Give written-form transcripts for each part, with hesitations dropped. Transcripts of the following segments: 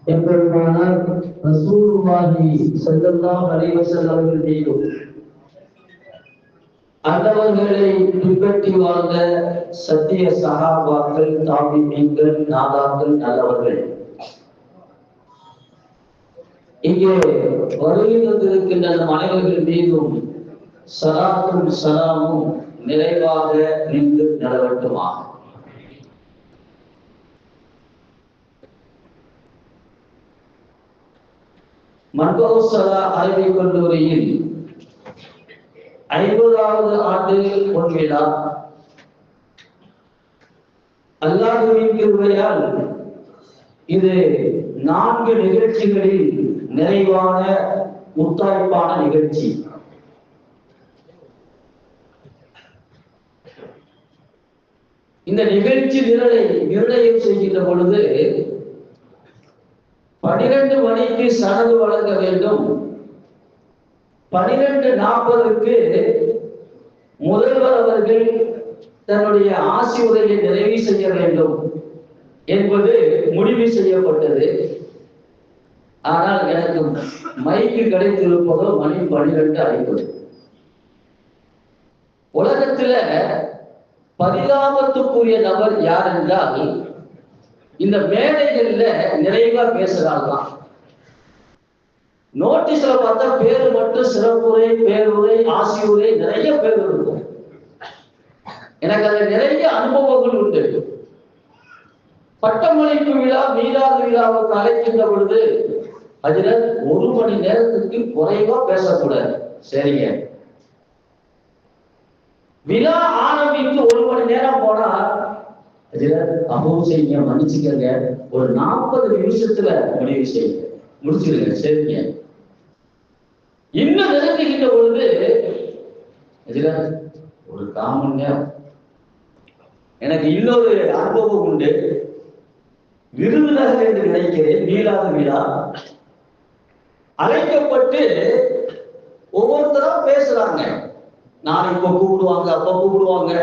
எம்பெருமானார் ரசூலுல்லாஹி ஸல்லல்லாஹு அலைஹி வஸல்லம் அவர்கள் மீதும் அன்னவர்களை பின்பற்றி வாழ்ந்த சத்திய சஹாபாக்கள், தாபிஈன்கள், நாதாக்கள், நல்லவர்கள் இங்கே வருகை தந்திருக்கின்ற நம் அனைவர்கள் மீதும் ஸலாத்தும் ஸலாமும் நிறைவாக நின்று நிலவட்டுமாக. மர்கவுசலா அறிவியல் கல்லூரியில் 50வது ஆண்டு பொன்விழா அல்லாஹ்வின் கிருபையால் இது 4 நிகழ்ச்சிகளில் நிறைவான முத்தாய்ப்பான நிகழ்ச்சி. இந்த நிகழ்ச்சி நிர்ணயம் செய்கின்ற பொழுது 12 மணிக்கு சனது வழங்க வேண்டும், 12:40க்கு முதல்வர் அவர்கள் தன்னுடைய ஆசி உரையை நிறைவு செய்ய வேண்டும் என்பது முடிவு செய்யப்பட்டது. ஆனால் எனக்கு மைக்கு கிடைத்திருப்பதோ மணி 12:50. உலகத்துல பரிதாபத்துக்குரிய நபர் யார் என்றால் இந்த மேடைகள்ல நிறைவா பேசுறாங்களாம். நோட்டீஸ்ல பார்த்தா பேரு மட்டும் சிறப்புரை, பேருரை, ஆசியுரை நிறைய பேர் இருக்கும். எனக்கு அதுல நிறைய அனுபவங்கள் உண்டு. பட்டமளிப்பு விழா, மீலாது விழாவுக்கு அழைக்கின்ற பொழுது அதுல 1 மணி நேரத்துக்கு குறைவா பேசக்கூடாது. சரிங்க, விழா ஆரம்பித்து 1 மணி நேரம் போனா அதுல அபூர் செய்யுங்க, மன்னிச்சுக்கங்க, ஒரு 40 நிமிஷத்துல முடிவு செய்யுங்க, முடிச்சிருங்க. சரிங்க, இன்னும் நெருங்குகின்ற பொழுது இதுல ஒரு 1/4 மணி நேரம். எனக்கு இன்னொரு அனுபவம் உண்டு. விருதுநகர் என்று நினைக்கிறேன், மீளாத விழா அழைக்கப்பட்டு ஒவ்வொருத்தரும் பேசுறாங்க. நான் இப்ப கூப்பிடுவாங்க, அப்ப கூப்பிடுவாங்க.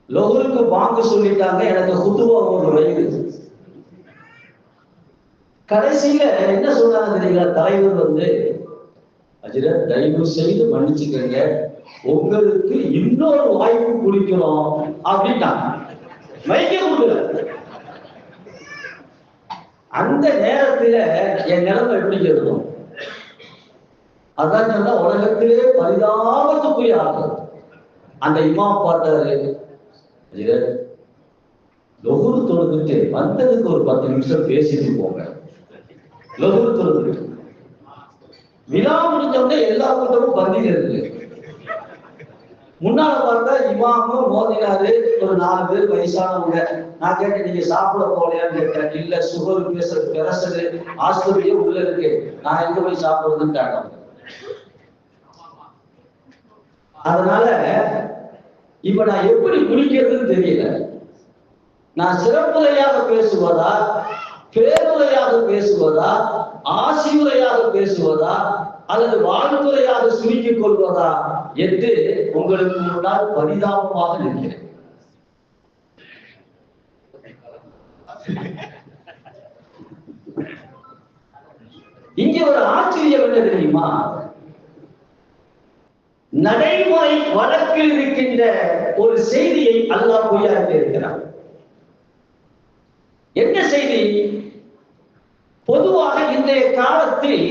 லொஹருக்கு வாங்க சொல்லிட்டாங்க, எனக்கு குத்துவா ஒரு வயது. கடைசியில என்ன சொல்றாங்க தெரியுங்களா? தலைவர் வந்து அதுல தயவு செய்து மன்னிச்சுக்கங்க, உங்களுக்கு இன்னொரு வாய்ப்பு குடிக்கிறோம் அப்படின்ட்டாங்க. மைக்க கொடுக்கல. அந்த நேரத்துல என் நிலைமை எப்படி இருக்கும்? அதான் சொன்னா உலகத்திலே பரிதாபத்துக்குரிய ஆகும். அந்த இமாம் பார்த்தாரு, லொஹுர் தொழுதுட்டு வந்ததுக்கு ஒரு 10 நிமிஷம் பேசிட்டு போங்க. லொஹுர் தொழுதுட்டு விழா முடிஞ்சவங்க எல்லா கூட்டமும் பந்தியில் இருக்கு. முன்னால பார்த்தா இமாமும் மோதினாரு, ஒரு 4 பேர் வயசானவங்க. நான் கேட்டேன், நீங்க சாப்பிட போலையான்னு கேட்டேன். இல்ல, சுகர் பிரஷரு ஆஸ்பத்திரியே உள்ள இருக்கு, நான் எங்க போய் சாப்பிடுறதுன்னு கேட்டேன். அதனால இப்ப நான் எப்படி குடிக்கிறதுன்னு தெரியல. நான் சிறப்புரையாக பேசுவதா, பேருரையாக பேசுவதா, ஆசியுரையாக பேசுவதா, அல்லது வாழ்த்துறையாக சுருக்கிக் கொள்வதா என்று உங்களுக்கு முன்னால் பரிதாபமாக இருக்கிறேன். இங்கே ஒரு ஆச்சரியம் என்ன தெரியுமா? நடைமுறை வழக்கில் இருக்கின்ற ஒரு செய்தியை அல்லாஹ் பொய்யாக்கி இருக்கிறார். என்ன செய்தி? பொதுவாக இன்றைய காலத்தில்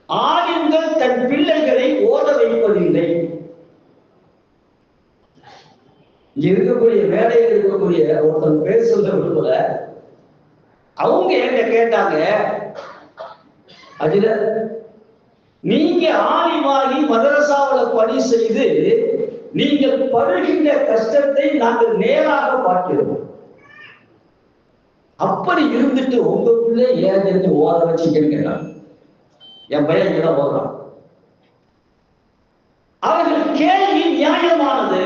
ஆண்கள் தன் பிள்ளைகளை ஓத வைப்பதில்லை. இங்க இருக்கக்கூடிய வேலையில் இருக்கக்கூடிய ஒருத்தர் பேர் சொல்ல விரும்பல. அவங்க என்ன கேட்டாங்க, அதுல நீங்க ஆலிமாகி மதரசாவுல பணி செய்து நீங்கள் படுகின்ற கஷ்டத்தை நாங்கள் நேராக பார்க்கிறோம். அப்படி இருந்துட்டு உங்க பிள்ளை ஏன் ஓத வச்சுக்கிறீங்க? என் பையன் கூட ஓடுறான். அவர்கள் கேள்வி நியாயமானது.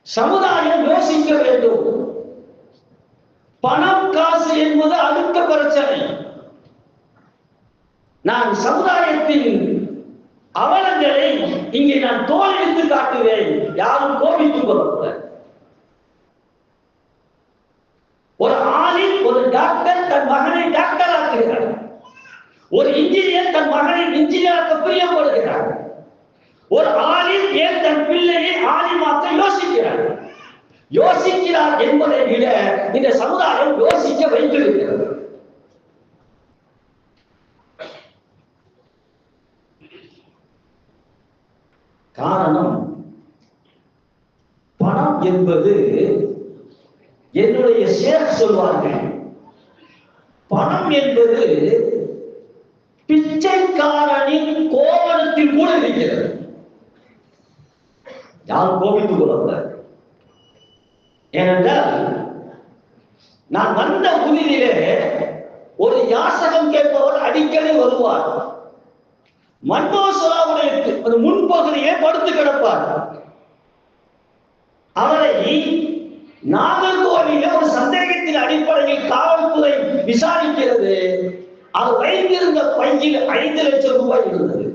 சமுதாயம் யோசிக்க வேண்டும். பணம் காசு என்பது அடுத்த பிரச்சனை. நான் சமுதாயத்தின் அவலங்களை இங்கே நான் தோலெடுத்து காட்டுவேன். யாரும் கோபித்துக் கொள்ளக்கூடாது. ஒரு ஆளின் டாக்டர் தன் மகனை டாக்டர் ஆக்குகிறார். ஒரு இன்ஜினியர் தன் மகனை இன்ஜினியராக்க பிரியப்படுகிறார். ஒரு ஆலிம் ஏன் தன் பிள்ளையை ஆலிமாக்க யோசிக்கிறார். யோசிக்கிறார் என்பதை விட இந்த சமுதாயம் யோசிக்க வைத்திருக்கிறது. காரணம், பணம் என்பது, என்னுடைய ஷேக் சொல்வார்கள், பணம் என்பது பிச்சைக்காரனின் கோவணத்தில் கூட இருக்கிறது. யாரும் கோபித்துக் கொள்ளக்கூடாது. ஏனென்றால் நான் வந்த புதிதிலே ஒரு யாசகம் கேட்பவர் அடிக்கடி வருவார். மன்மோசராவுடைய முன்பகுதியே படுத்து கிடப்பார். அவரை நாகர்கோவிலே ஒரு சந்தேகத்தின் அடிப்படையில் காவல்துறை விசாரிக்கிறது. அவர் வைத்திருந்த பையில் 5 லட்சம் ரூபாய் இருந்தது.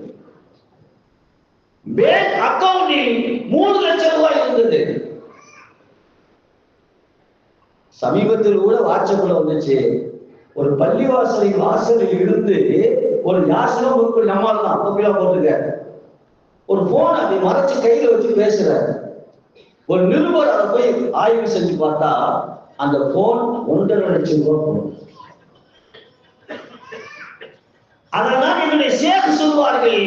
பேங்க் அக்கவுண்டில் 3 லட்சம் ரூபாய் இருந்தது. சமீபத்தில் கூட வாட்ஸ்அப்ல வந்துச்சு, ஒரு பள்ளிவாசலின் வாசலில் இருந்து ஒரு யாசகம் நம்மால் தான் போட்டுக்க ஒரு போன் அதை மறைச்சு கையில வச்சு பேசுறாரு. ஒரு நிருபர் அதை போய் ஆய்வு செஞ்சு பார்த்தா அந்த போன் 1.5 லட்சம் ரூபாய் போகும். அதனால் என்னுடைய ஷேக் சொல்வார்கள்,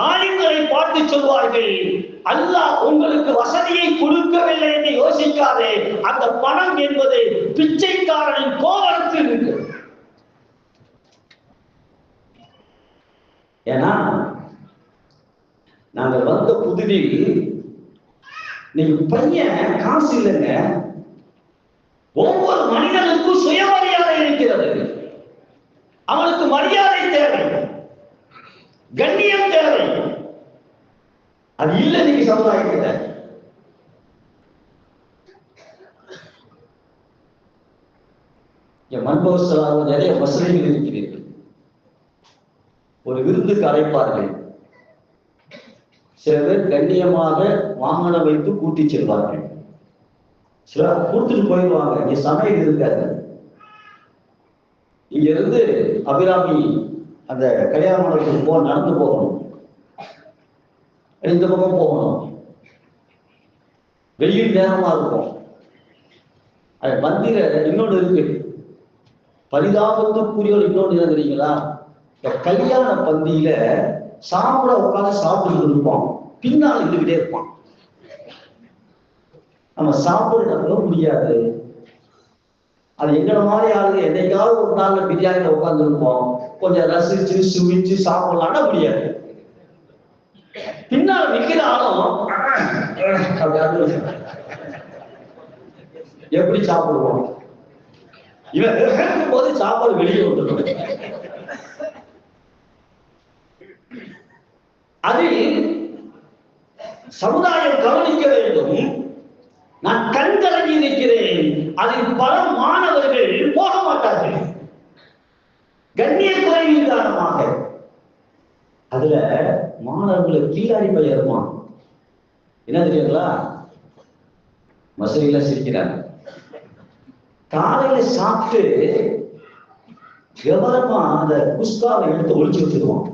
ஆலிம்களை பார்த்து சொல்வார்கள், அல்லாஹ் உங்களுக்கு வசதியை கொடுக்கவில்லை என்று யோசிக்காதே, அந்த பணம் என்பது பிச்சைக்காரனின் கோவணத்தில் இருக்கு. ஏன்னா நாங்கள் வந்த புதிதில் நீங்க பையன் காசு இல்லைங்க, ஒவ்வொரு மனிதனுக்கும் சுயமரியாதை இருக்கிறது. அவனுக்கு மரியாதை தேவை, கண்ணியம் தேவை. அது இல்லை நீங்க சமுதாயத்துல. மன்பவசலாக நிறைய வசதிகள் இருக்கிறீர்கள். ஒரு விருந்துக்கு அழைப்பார்கள். சில பேர் கண்ணியமாக வாகனம் வைத்து கூட்டி செல்வார்கள். சிலர் கூட்டிட்டு போயிடுவாங்க, இங்க சமையல் இருக்காது. இங்க இருந்து அபிராமி அந்த கல்யாண மண்டபத்துக்கு நடந்து போகணும், இந்த பக்கம் போகணும், வெயில் நேரமா இருக்கும். அது மந்திர இன்னொன்று இருக்கு, பரிதாபத்துக்குரிய இன்னொன்று என்ன தெரியுங்களா? இந்த கல்யாண பந்தியில சாப்பிட உட்காந்து சாப்பிட்டு இருப்போம், பின்னால் இருந்துகிட்டே இருப்பான். நம்ம சாப்பிட முடியாது. அது எங்களை மாதிரி ஆளுங்க என்னைக்காவது ஒரு நாள் பிரியாணியில உட்கார்ந்து இருப்போம், கொஞ்சம் ரசிச்சு சுவிச்சு சாப்பிடலாம்னா முடியாது. பின்னால் நிக்கிற ஆளும் எப்படி சாப்பிடுவோம்? இவன் இருக்கும் போது சாப்பாடு வெளியே வந்துடும். அதில் சமுதாயம் கவனிக்க வேண்டும். நான் கண்கலங்கி இருக்கிறேன். அதில் பல மாணவர்கள் போக மாட்டார்கள், கண்ணிய குறைவின் காரணமாக. அதுல மாணவர்களுக்கு கீழாடி பையருமா என்ன தெரியுங்களா? மசூதியில சிரிக்கிறாங்க. காலையில சாப்பிட்டு விவரமா அந்த குஸ்காவை எடுத்து ஒழிச்சு வச்சிருவான்.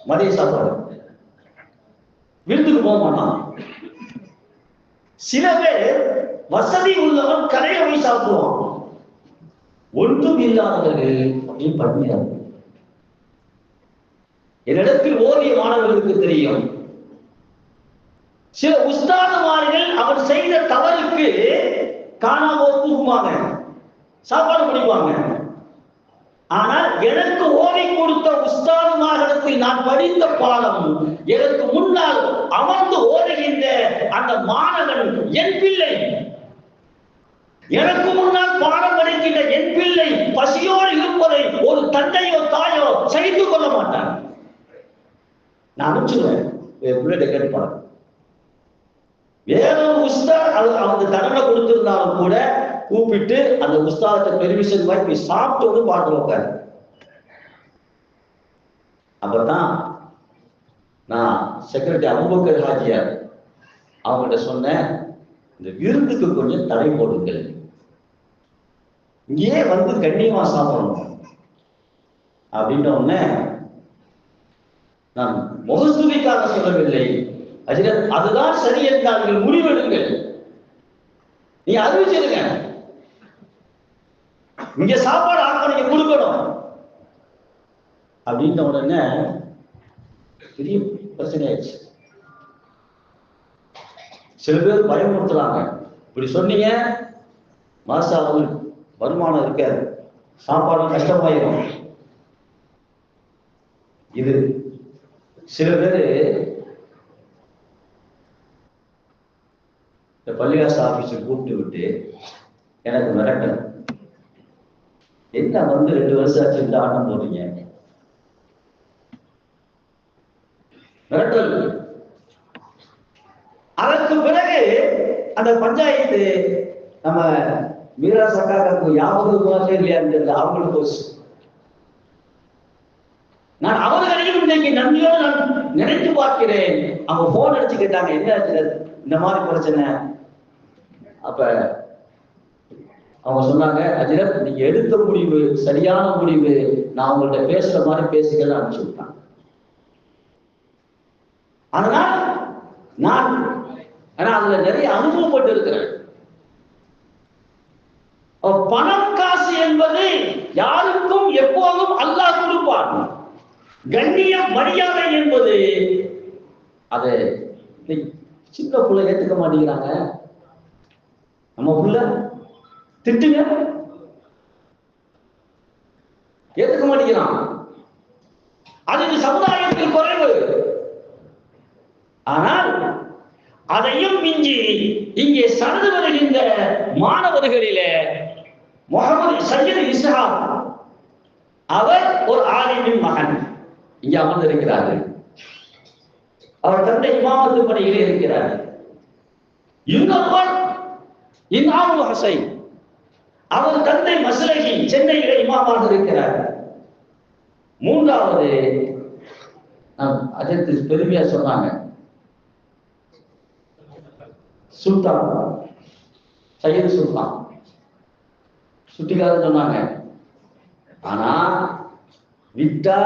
மதிய சாப்பாடு விருந்துக்கு போக மாட்டான். சில பேர் வசதி உள்ளவன் கரையை போய் சாப்பிடுவான். ஒன்றும் இல்லாதவர்கள் அப்படின்னு பண்ணியார். என்னிடத்தில் ஓதிய மாணவர்களுக்கு தெரியும், சில உஸ்தாதுமார்கள் அவர் செய்த தவறுக்கு காணாம தூக்குவாங்க, சாப்பாடு பிடிப்பாங்க. ஆனால் எனக்கு ஓதி கொடுத்த உஸ்தாதுமார்களுக்கு நான் படித்த பாடம், எனக்கு முன்னால் அமர்ந்து ஓடுகின்ற அந்த மாணவன் என் பிள்ளை. எனக்கு முன்னால் பாடம் படிக்கின்ற என் பிள்ளை பசியோடு இருப்பதை ஒரு தந்தையோ தாயோ சகித்துக் கொள்ள மாட்டான். நான் அனுப்பிச்சுடுவேன், பிள்ளை கேட்பான். வேற உஸ்தாத் அவங்க தண்டனை கொடுத்திருந்தாலும் கூட கூப்பிட்டு அந்த உஸ்தாதத்தை பெர்மிஷன் வாங்கி சாப்பிட்டு வந்து பாட்டு வைப்பாரு. அப்பதான் நான் செக்ரட்டரி அபூபக்கர் ஹாஜியார் அவங்கள்ட்ட சொன்னேன், இந்த விருந்துக்கு கொஞ்சம் தடை போடுங்கள். இங்கேயே வந்து கண்ணியமா சாப்பிடணும் அப்படின்ற உடனே நான் முகஸ்துதிக்காக சொல்லவில்லை, ஹஜ்ரத் அதுதான் சரி என்றார்கள், முடிவெடுங்கள், நீ அறிவிச்சிருங்க, இங்க சாப்பாடு ஆக்க நீங்க கொடுக்கணும் அப்படின்ற உடனே பெரிய பிரச்சனை ஆயிடுச்சு. சில பேர் பயமுறுத்துறாங்க, இப்படி சொன்னீங்க மாசாவில் வருமானம் இருக்காது, சாப்பாடு கஷ்டமாயிரும். இது சில பேர் இந்த பள்ளிவாச ஆபீஸுக்கு கூப்பிட்டு விட்டு எனக்கு மிரட்டல், என்ன வந்து 2 வருஷம் ஆச்சு இந்த ஆட்டம் போடுறீங்க, மிரட்டல். அதற்கு பிறகு அந்த பஞ்சாயத்து நம்ம மீரா சக்காக்கு யாவது இல்லையா அவங்களுக்கு நான் அவர்களையும் இன்னைக்கு நன்றியோடு நான் நினைத்து பார்க்கிறேன். அவங்க போன் அடிச்சு கேட்டாங்க, என்ன இந்த மாதிரி பிரச்சனை. அப்ப அவங்க சொன்னாங்க, அஜிரத் நீங்க எடுத்த முடிவு சரியான முடிவு, நான் உங்கள்ட்ட பேசுற மாதிரி பேசிக்கலாம் அனுப்பிச்சு விட்டான். அதனால் நான் அதுல நிறைய அனுபவப்பட்டு இருக்கிறேன். பணம் காசு என்பது யாருக்கும் எப்போதும் அல்லாஹ் கொடுப்பான். கண்ணியம் மரியாதை என்பது அதை சின்ன புள்ள ஏத்துக்க மாட்டேங்கிறாங்க. நம்ம புள்ள திட்டுங்க ஏத்துக்க மாட்டேங்கிறான், அது சமுதாயத்தில் குறைவு. ஆனால் அதையும் மிஞ்சி இங்கே சனது வருகின்ற மாணவர்களிலே முகமது சையத் இஸ்ஹாக் அவர் ஒரு ஆலிமின் மகன் இங்கே அமர்ந்திருக்கிறார்கள். அவர் தந்தை இமாமத்து பணியிலே இருக்கிறார். இன்னொருவர் இமாமுல் ஹுசைன், அவர் தந்தை மஸ்லகி சென்னையிலே இமாமாக இருக்கிறார். மூன்றாவது அதற்கு பெருமையா சொன்னாங்க, சுல்தான் சையத் சுல்தான் சுட்டிக்காக சொன்னாங்க. ஆனா விட்டா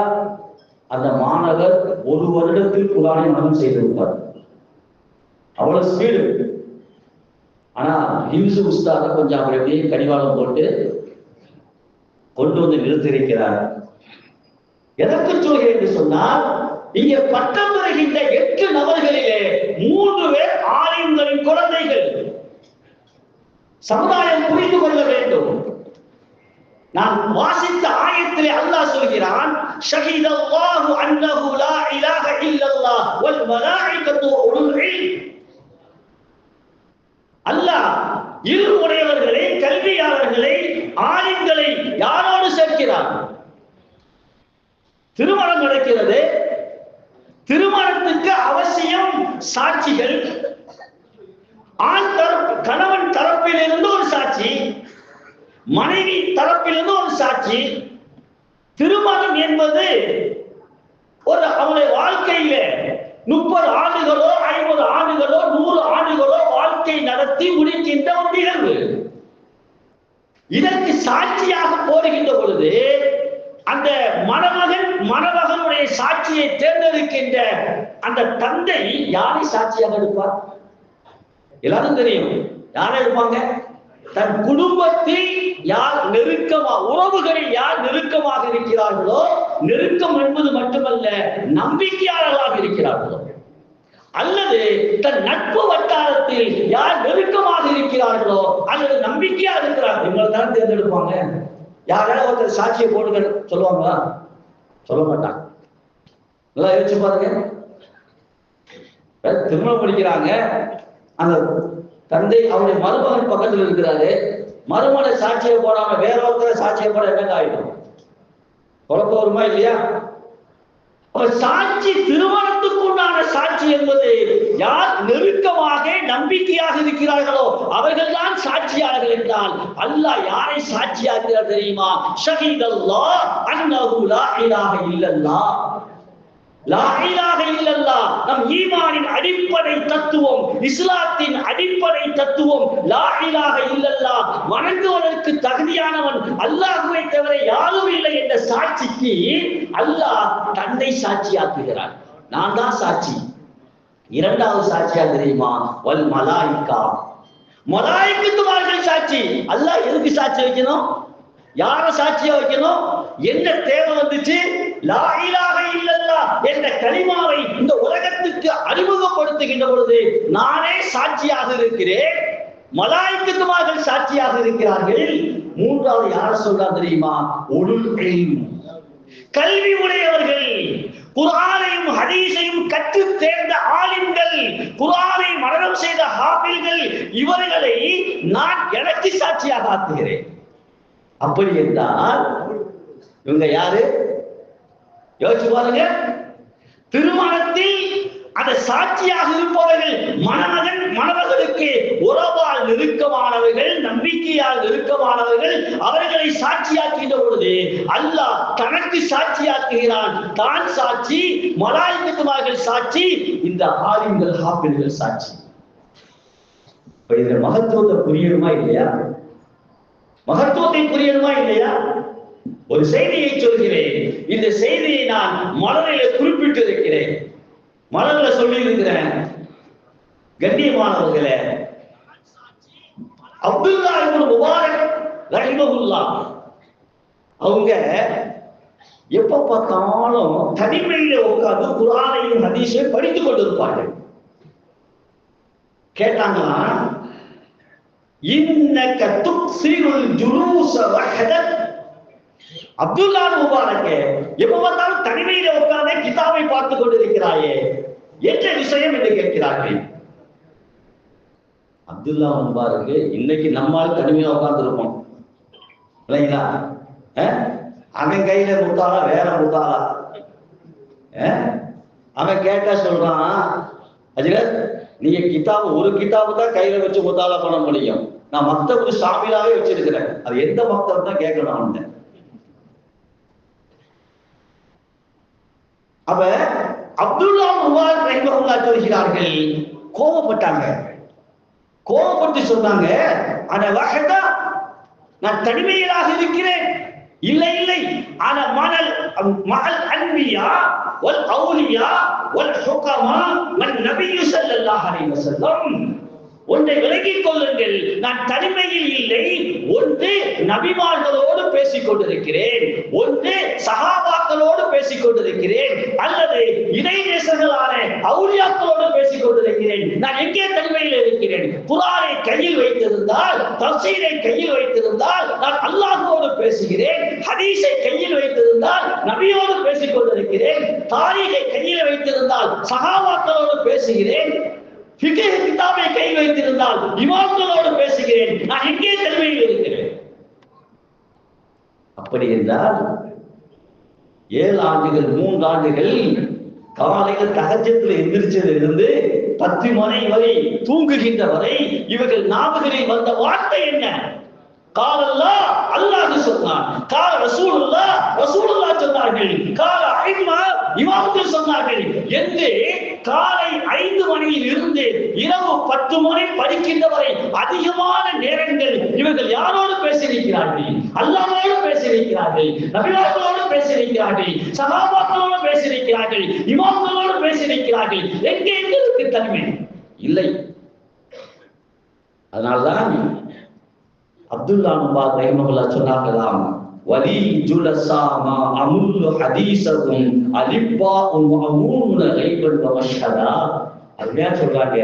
அந்த மாணவர் 1 வருடத்தில் குரானை மனம் செய்திருப்பார், அவ்வளவு ஸ்பீடு. ஆனா ஹிம்சு உஸ்தாத கொஞ்சம் அவர் எப்படியே கடிவாளம் போட்டு கொண்டு வந்து நிறுத்தியிருக்கிறார். எதற்கு சொல்கிறேன் என்று சொன்னால், இங்கே பட்டம் பெறுகின்ற 8 நபர்களிலே 3 பேர் ஆலிம்களின் குழந்தைகள். சமுதாயம் புரிந்து கொள்ள வேண்டும். நான் வாசித்த ஆயத்திலே அல்லாஹ் சொல்கிறான், ஷஹீதல்லாஹு அன்னஹு லா இலாஹ இல்லல்லாஹ் வல் மலாயிகத்து உலுல் இல்ம். அல்லாஹ் இல்முடையவர்களை, கல்வியாளர்களை, ஆலிம்களை யாரோடு சேர்க்கிறார்? திருமணம் நடக்கிறது, திருமணத்துக்கு அவசியம் சாட்சிகள். ஆண் தரப்பு கணவன் தரப்பிலிருந்து ஒரு சாட்சி, மனைவி தரப்பிலிருந்து ஒரு சாட்சி. திருமணம் என்பது ஒரு அவனுடைய வாழ்க்கையில 30 ஆண்டுகளோ 50 ஆண்டுகளோ 100 ஆண்டுகளோ வாழ்க்கை நடத்தி முடிக்கின்ற ஒரு நிகழ்வு. இதற்கு சாட்சியாக போடுகின்ற பொழுது அந்த மணமகனுடைய சாட்சியை தேர்ந்தெடுக்கின்ற அந்த தந்தை யாரை சாட்சியாக எடுப்பார்? எல்லாரும் தெரியும், யாரை எடுப்பாங்க? தன் குடும்பத்தில் யார் உறவுகளில் யார் நெருக்கமாக இருக்கிறார்களோ, நெருக்கம் என்பது மட்டுமல்ல நம்பிக்கையாளர்களாக இருக்கிறார்களோ, அல்லது தன் நட்பு வட்டாரத்தில் யார் நெருக்கமாக இருக்கிறார்களோ அல்லது நம்பிக்கையா இருக்கிறார்கள், இவங்களை தான் தேர்ந்தெடுப்பாங்க. யாராவது ஒருத்தர் சாட்சியை போடுங்க சொல்லுவாங்களா? சொல்ல மாட்டாங்க. நல்லா யோசிச்சு பாருங்க. திருமணம் முடிக்கிறாங்க, அந்த தந்தை அவருடைய மருமகன் பக்கத்தில் இருக்கிறாரு, மருமகனை சாட்சியை போடாம வேற ஒருத்தர் சாட்சியை போட என்னங்க ஆயிடும்? குழப்பம் வருமா இல்லையா? சாட்சி, திருமணத்துக்கு உண்டான சாட்சி என்பது யார் நெருக்கமாக நம்பிக்கையாக இருக்கிறார்களோ அவர்கள் தான் சாட்சியாளர்கள் என்றால், அல்லாஹ் யாரை சாட்சியாகிறார் தெரியுமா? ஷஹீதல்லாஹ் அன்னஹு லா இலாஹ இல்லல்லாஹ். லா இலாஹ இல்லல்லாஹ் நம் ஈமானின் அடிப்படை தத்துவம், இஸ்லாத்தின் அடிப்படை தத்துவம். லா இலாஹ இல்லல்லாஹ் வணங்குவதற்கு தகுதியானவன் அல்லாஹ்வை தவிர யாரும் இல்லை என்ற சாட்சிக்கு அல்லாஹ் தன்னை சாட்சியாக்குகிறார். நான் தான் சாட்சி. இரண்டாவது சாட்சியா தெரியுமா? வல் மலாயிகா, மலாயிகத்துமார்கள் சாட்சி. அல்லாஹ் எதுக்கு சாட்சி வைக்கணும்? யார சாட்சியா வைக்கணும்? என்ன தேவை வந்துச்சு? லா இலாஹ இல்லல்லாஹ் என்ற கலிமாவை இந்த உலகத்துக்கு அறிமுகப்படுத்துகின்ற பொழுது நானே சாட்சியாக இருக்கிறேன், மலாயிகத்துமார்கள் சாட்சியாக இருக்கிறார்கள். மூன்றாவது யார சொல்றா தெரியுமா? உலுல் இல்ம், கல்வி உடையவர்கள், குர்ஆனையும் ஹதீஸையும் கற்று தேர்ந்த ஆலிம்கள், குர்ஆனை மனனம் செய்த ஹாஃபில்கள், இவர்களை நான் எனக்கு சாட்சியாக ஆக்குகிறேன். அப்படி என்றால் இவங்க யாரு? யோசிச்சு பாருங்க. திருமணத்தில் அந்த சாட்சியாக இருப்பவர்கள் மணமகன் மணமகளுக்கு உறவால் நெருக்கமானவர்கள், நம்பிக்கையால் நெருக்கமானவர்கள். அவர்களை சாட்சியாக்கின்ற பொழுது அல்லாஹ் தனக்கு சாட்சியாக்குகிறான். தான் சாட்சி, மலாயிகத்துமார்கள் சாட்சி, இந்த ஆலிம்கள் ஹாஃபில்கள் சாட்சி. இதன் மகத்துவத்தை புரியணுமா இல்லையா? மகத்துவத்தை புரியணுமா இல்லையா? ஒரு செய்தியை சொல்கிறேன். இந்த செய்தியை நான் மலரில் குறிப்பிட்டு இருக்கிறேன், மலர்ல சொல்லி இருக்கிறேன். கண்ணியமானவர்களே, அப்துல்லா இப்னு முபாரக் ரஹிமஹுல்லாஹ் அவங்க எப்ப பார்த்தாலும் தனிமையில உட்கார்ந்து குர்ஆனையும் ஹதீஸையும் படித்துக் கொண்டிருப்பார்கள். கேட்டாங்களா, இன்னக துக்ஸிருல் ஜுலூஸ வஹதக், அப்துல்லா முபாரக் எப்ப பார்த்தாலும் தனிமையில உட்கார்ந்து கிதாபை பார்த்துக் கொண்டிருக்கிறாயே, என்ன விஷயம் என்று கேட்கிறார்கள். அப்துல்லா முபாரக் இன்னைக்கு நம்மால் தனிமையா உட்கார்ந்து இருப்போம் இல்லைங்களா? அவன் கையில முத்தாளா வேற முத்தாளா? அவன் கேட்டா சொல்றான், அஜிரத் நீங்க கிதாபு ஒரு கிதாபு தான் கையில வச்சு முத்தாளா பண்ண முடியும், நான் மக்தபு ஷாமிலாவே வச்சிருக்கிறேன், அது எந்த மக்தப் தான் கேட்கணும் அவன். அப்ப அப்துல்லா முபாரக் ரஹிமஹுல்லாஹ் சொல்கிறார்கள், கோபப்பட்டாங்க. கோபப்பட்டு சொன்னாங்க, அன வஹதா, நான் தனிமையிலாக இருக்கிறேன். இல்லை இல்லை, அன மஅல் அன்பியா வல் அவுலியா வல் ஹுகமா வன் நபி ஸல்லல்லாஹு அலைஹி வஸல்லம். ஒன்றை விலகிக் கொள்ளுங்கள், நான் தனிமையில் இல்லை. ஒன்று நபிமார்களோடு பேசிக் கொண்டிருக்கிறேன், ஒன்று சஹாபாக்களோடு பேசிக் கொண்டிருக்கிறேன், அல்லது இணைநேசர்களான அவுலியாக்களோடு பேசிக் கொண்டிருக்கிறேன். நான் எங்கே தனிமையில் இருக்கிறேன்? குர்ஆனை கையில் வைத்திருந்தால், தஃசீரை கையில் வைத்திருந்தால் நான் அல்லாஹ்வோடு பேசுகிறேன், ஹதீஸை கையில் வைத்திருந்தால் நபியோடு பேசிக் கொண்டிருக்கிறேன், தாரீகை கையில் வைத்திருந்தால் சஹாபாக்களோடு பேசுகிறேன், ஃபிக்ஹ் கிதாபை கையில் வைத்திருந்தால் இமாம்களோடு பேசுகிறேன். நான் எங்கே தனிமையில் இருக்கிறேன்? அப்படி என்றால் 7 ஆண்டுகள் 3 ஆண்டுகள் காலையில் தஹஜ்ஜுல எந்திரிச்சதில் இருந்து 10 மணி வரை தூங்குகின்ற வரை இவர்கள் நாவுகளில் வந்த வார்த்தை என்ன? கால அல்லாஹ், அல்லாஹ் சொன்னான். கால ரசூலுல்லாஹ், ரசூலுல்லாஹ் சொன்னார்கள். கால ஐமா, இமாம்கள் சொன்னார்கள் என்று காலை 5 மணியில் இருந்து இரவு 10 மணி படிக்கின்ற வரை அதிகமான நேரங்கள் இவர்கள் யாரோடு பேசியிருக்கிறார்கள்? அல்லாஹ்வோடு பேசியிருக்கிறார்கள், நபிமார்களோடு பேசியிருக்கிறார்கள், சஹாபாக்களோடு பேசியிருக்கிறார்கள், இமாம்களோடு பேசியிருக்கிறார்கள். எங்கே எங்களுக்கு தனிமை இல்லை. அதனால்தான் அப்துல்லா முபாரக் ரஹிமஹுல்லாஹ் சொன்னார்களாம், வலி ஜுலசாமா அமுல்லு ஹதீஸகும் அலிப்பாஉ மஅமூன கைபன் வமஷ்ஹதா. அருமையா சொல்றாங்க,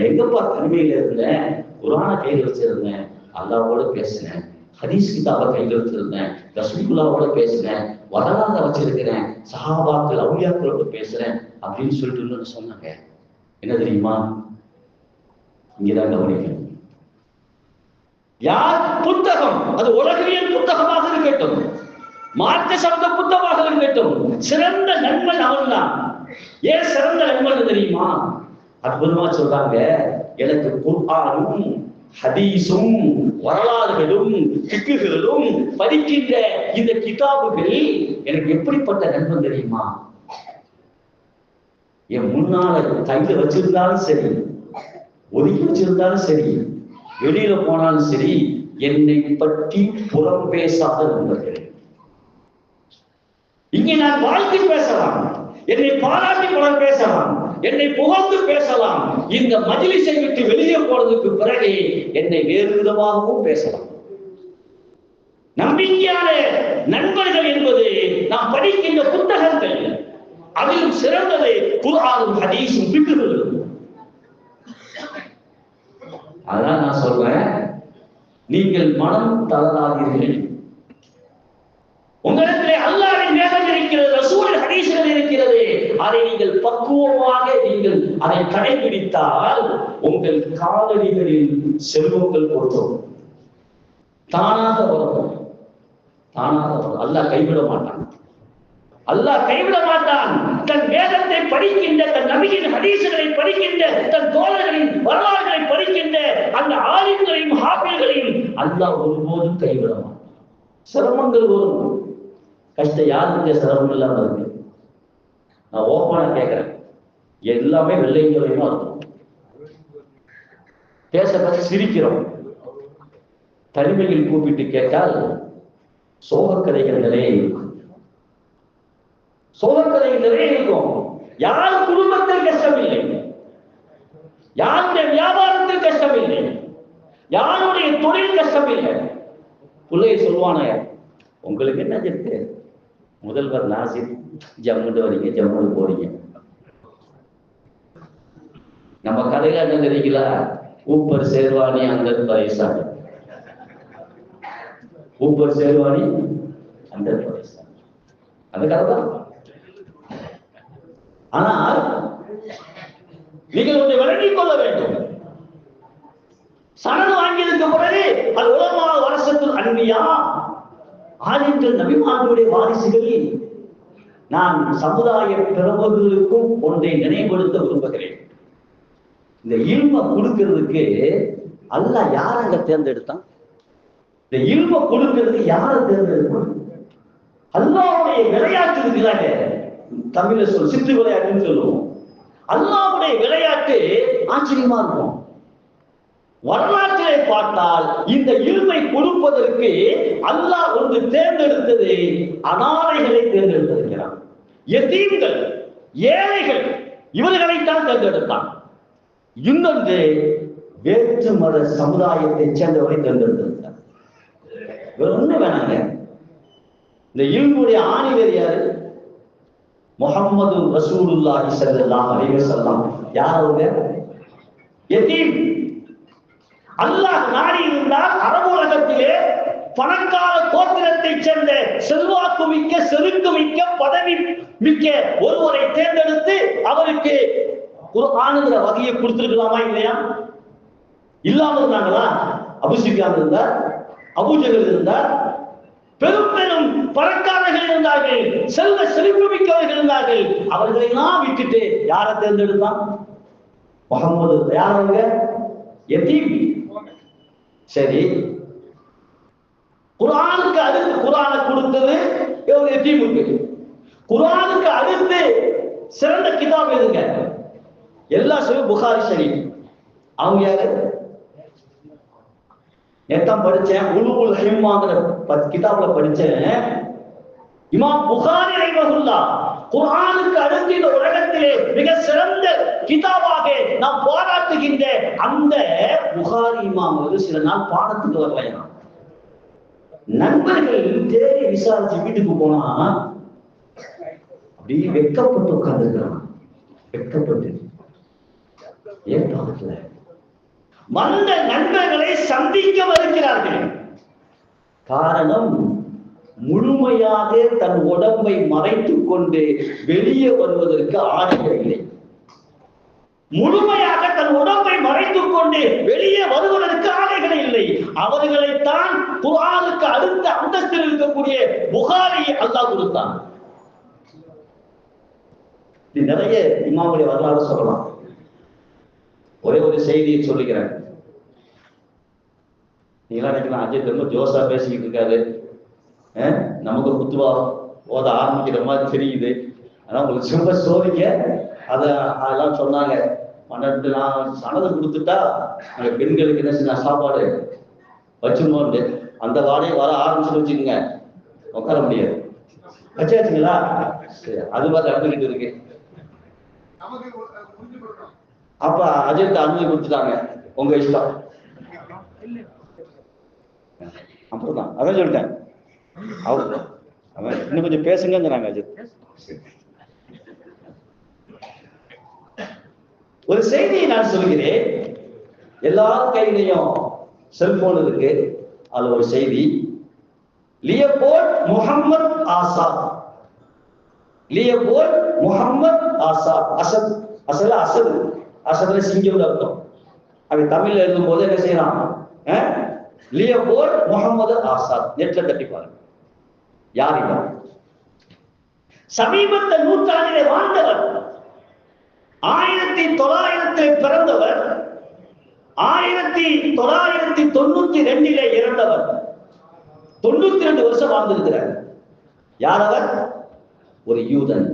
எங்கப்பா தனிமையில இருந்தேன், குர்ஆனை கையில் வச்சிருந்தேன், அல்லாஹ்வோட பேசினேன், ஹதீஸ் கிதாபை கையில் வச்சிருந்தேன், ரசூலுல்லாஹ்வோட பேசினேன், வரலாறு வச்சிருக்கிறேன், சஹாபாக்கள் அவுலியாக்களோட பேசுறேன் அப்படின்னு சொல்லிட்டு சொன்னாங்க. என்ன தெரியுமா? இங்கதான் கவனிக்கணும். யார் புத்தகம், அது உலகியல் புத்தகமாக இருக்கட்டும், மார்க்க சப்த புத்தகமாக இருக்கட்டும், சிறந்த நண்பன் அவன்தான். ஏன் சிறந்த நண்பன் தெரியுமா? அற்புதமா சொல்றாங்க, எனக்கு குர்ஆனும் ஹதீஸும் வரலாறுகளும் ஃபிக்ஹுகளும் படிக்கின்ற இந்த கிதாபுகள் எனக்கு எப்படிப்பட்ட நண்பன் தெரியுமா? என் முன்னால கையில வச்சிருந்தாலும் சரி, ஒதுக்கி வச்சிருந்தாலும் சரி, வெளியில போனாலும் சரி, என்னை பற்றி புறம் பேசாத நண்பர்களே. இங்கே நான் வாழ்க்கை பேசலாம், என்னை பாராட்டி புறம் பேசலாம், என்னை புகழ்ந்து பேசலாம். இந்த மஜ்லிஸை விட்டு வெளியே போனதுக்கு பிறகு என்னை வேறு விதமாகவும் பேசலாம். நம்பிக்கையான நண்பர்கள் என்பது நாம் படிக்கின்ற புத்தகங்கள், அதிலும் சிறந்தது குர்ஆனும் ஹதீஸும் ஃபிக்ஹும். அதான் நான் சொல்றேன், நீங்கள் மனம் தளராதீர்கள். உங்களிடத்திலே அல்லாஹ்வின் வேதம் இருக்கிறது, ரசூல் ஹதீஸ்கள் இருக்கிறது. அதை நீங்கள் பக்குவமாக நீங்கள் அதை கடைபிடித்தால் உங்கள் காலடிகளில் செல்வங்கள் கொடுத்தோம், தானாக வரும், தானாக வரும். அல்லாஹ் கைவிட மாட்டான், அல்லாஹ் கைவிட மாட்டான். தன் வேதத்தை படிக்கின்ற, தன் நபியின் ஹதீஸ்களை படிக்கின்ற, தன் தோழர்களின் வரலாறுகளை படிக்கின்ற அந்த ஆலிம்களையும் ஹாஃபில்களையும் அல்லாஹ் ஒருபோதும் கைவிட மாட்டான். சிரமங்கள் வரும், கஷ்டம் யாருக்கு சிரமம் இல்லாம இருக்கு? நான் ஓப்பனா கேட்கிறேன், எல்லாமே வெள்ளைங்களையுமா இருக்கும். பேச பற்றி சிரிக்கிறோம், தனிமையில் கூப்பிட்டு கேட்டால் சோகக்கதைகள் நிறைய இருக்கும், சோகக்கதைகள் நிறைய இருக்கும். யார் குடும்பத்தில் கஷ்டம் இல்லை, யாருடைய வியாபாரத்தில் கஷ்டம் இல்லை, யாருடைய தொழில் கஷ்டம் இல்லை. பிள்ளைய சொல்லுவான, உங்களுக்கு என்ன இருக்கு, முதல்வர் நாசிர் ஜம்முன்னு வரீங்க, ஜம்முன்னு போறீங்க. நம்ம கதையில என்ன தெரியுங்களா, ஊப்பர் சேர்வாணி அந்த பரிசாணி, ஊப்பர் சேர்வாணி அந்த பரிசாணி, அந்த கதை தான். ஆனால் நீங்கள் ஒன்றை விளங்கிக் கொள்ள வேண்டும், சனது வாங்கியதுக்கு பிறகு அது உலமா வருஷத்தில் அன்பியா ஆதித்தல் நபிமார்களுடைய வாரிசுகளில் நான் சமுதாய பிரமுகர்களுக்கும் ஒன்றை நினைவுபடுத்த விரும்புகிறேன். இந்த இல்ம கொடுக்கிறதுக்கு அல்லாஹ் யார் அங்க தேர்ந்தெடுத்தான்? இந்த இல்ம கொடுக்கிறதுக்கு யாரை தேர்ந்தெடுத்தான்? அல்லாஹ்வுடைய விளையாட்டு இருக்கிறாங்க, தமிழ்ல சொல் சித்து விளையாட்டுன்னு சொல்லுவோம். அல்லாஹ்வுடைய விளையாட்டு ஆச்சரியமா இருக்கும். வரலாற்றை பார்த்தால் இந்த இல்மை கொடுப்பதற்கு அல்லாஹ் ஒன்று தேர்ந்தெடுத்தது, அனாதைகளை தேர்ந்தெடுத்திருக்கிறான். யதீம்கள், ஏழைகள், இவர்களைத்தான் தேர்ந்தெடுத்தான். இன்னொன்று வேற்று மத சமுதாயத்தை சேர்ந்தவரை தேர்ந்தெடுத்திருக்கிறார். வேற ஒண்ணு வேணாங்க. இந்த இல்முடைய ஆணிவர் யாரு? முஹம்மது ரசூலுல்லாஹி ஸல்லல்லாஹு அலைஹி வஸல்லம். யார் அவங்க? யதீம். அல்லாஹ் நாடி இருந்தால் அரபு உலகத்திலே பணக்கார கோத்திரத்தை சேர்ந்த செல்வாக்கு மிக்க, செருக்கு மிக்க, பதவி மிக்க ஒருவரை தேர்ந்தெடுத்து அவருக்கு குர்ஆனுங்கிற வகையை கொடுத்திருக்கலாமா இல்லையா? இல்லாமல் இருந்தாங்களா? அபூ சுஃபியான் இருந்தார், அபூஜஹல் இருந்தார், பெரும் பெரும் பணக்காரர்கள் இருந்தார்கள், செல்வ செழிப்பு மிக்கவர்கள் இருந்தார்கள். அவர்களை எல்லாம் விட்டுட்டு யாரை தேர்ந்தெடுத்தான்? முஹம்மது. யார் அவங்க? யதீம். சரி, குர்ஆனுக்கு அடுத்து குர்ஆனை கொடுத்தது யதீமுக்கு. குர்ஆனுக்கு அடுத்து சிறந்த கிதாப் எதுங்க? எல்லா சொல்லும் புகாரி ஷரீஃப். அவங்க யாரு? நேத்தான் படிச்சேன், உலுவுல் ஹிம்மாங்கிற கிதாப்ல படிச்சேன். இமாம் புகாரி ரஹிமஹுல்லாஹ் குர்ஆனுக்கு அடுத்து இந்த உலகத்திலே மிக சிறந்த கிதாபாக நாம் பாராட்டுகின்ற அந்த புகாரி இமாம் சில நாள் பாடத்துக்கு வரலையா? நண்பர்கள் தேடி விசாரிச்சு வீட்டுக்கு போனா அப்படியே வெட்கப்பட்டு உட்கார்ந்துக்கிறான். வெட்கப்பட்டு ஏன் பார்க்கல? வந்த நண்பர்களை சந்திக்க வருகிறார்கள். காரணம், முழுமையாக தன் உடம்பை மறைத்துக் கொண்டு வெளியே வருவதற்கு ஆடைகள் இல்லை. முழுமையாக தன் உடம்பை மறைத்துக் கொண்டு வெளியே வருவதற்கு ஆடைகள் இல்லை. அவர்களைத்தான் குர்ஆனுக்கு அடுத்த அந்தஸ்தில் இருக்கக்கூடிய புகாரியை அல்லாஹ் கொடுத்தான். நிறைய இமாமுடைய வரலாறு சொல்லலாம். ஒரே ஒரு செய்தியை சொல்லுகிறேன். நீங்களா நினைக்கலாம், அஜய் ரொம்ப ஜோசா பேசிக்கிட்டு இருக்காரு, நமக்கு குத்துவா ஓத ஆரம்பிக்கிற மாதிரி தெரியுது. ஆனா உங்களுக்கு ரொம்ப சோதிக்க அதெல்லாம் சொன்னாங்க. 12 நான் சனது கொடுத்துட்டா அங்க பெண்களுக்கு என்ன செஞ்ச சாப்பாடு வச்சுருவோம். அந்த வாடகை வர ஆரம்பிச்சுட்டு வச்சுக்கோங்க, உட்கார முடியாது. வச்சாச்சுங்களா? அது மாதிரி நடந்துகிட்டு இருக்கு. அப்ப அஜித் அனுமதி கொடுத்துட்டாங்க, உங்க இஷ்டம். அப்புறம் அதான் சொல்லிட்டேன், அவன் இன்னும் கொஞ்சம் பேசுங்க அஜித். ஒரு செய்தியை நான் சொல்கிறேன். எல்லார் கையிலையும் செல்போன் இருக்கு. அது ஒரு செய்தி. லியோபோல்ட் முகமது ஆசாத், லியோபோல்ட் முகமது ஆசாத், அசத், அசது, அசதுல சிங்கம் அர்த்தம். அது தமிழ்ல எழுதும் போது என்ன செய்யலாம், லியோபோல்ட் முகமது ஆசாத். நெட்ல தட்டி பாருங்க, யார் இவர்? சமீபத்த நூற்றாண்டிலே வாழ்ந்தவர். 1900 பிறந்தவர், 1992 இறந்தவர். 92 வருஷம் வாழ்ந்திருக்கிறார். யார் அவர்? ஒரு யூதன்.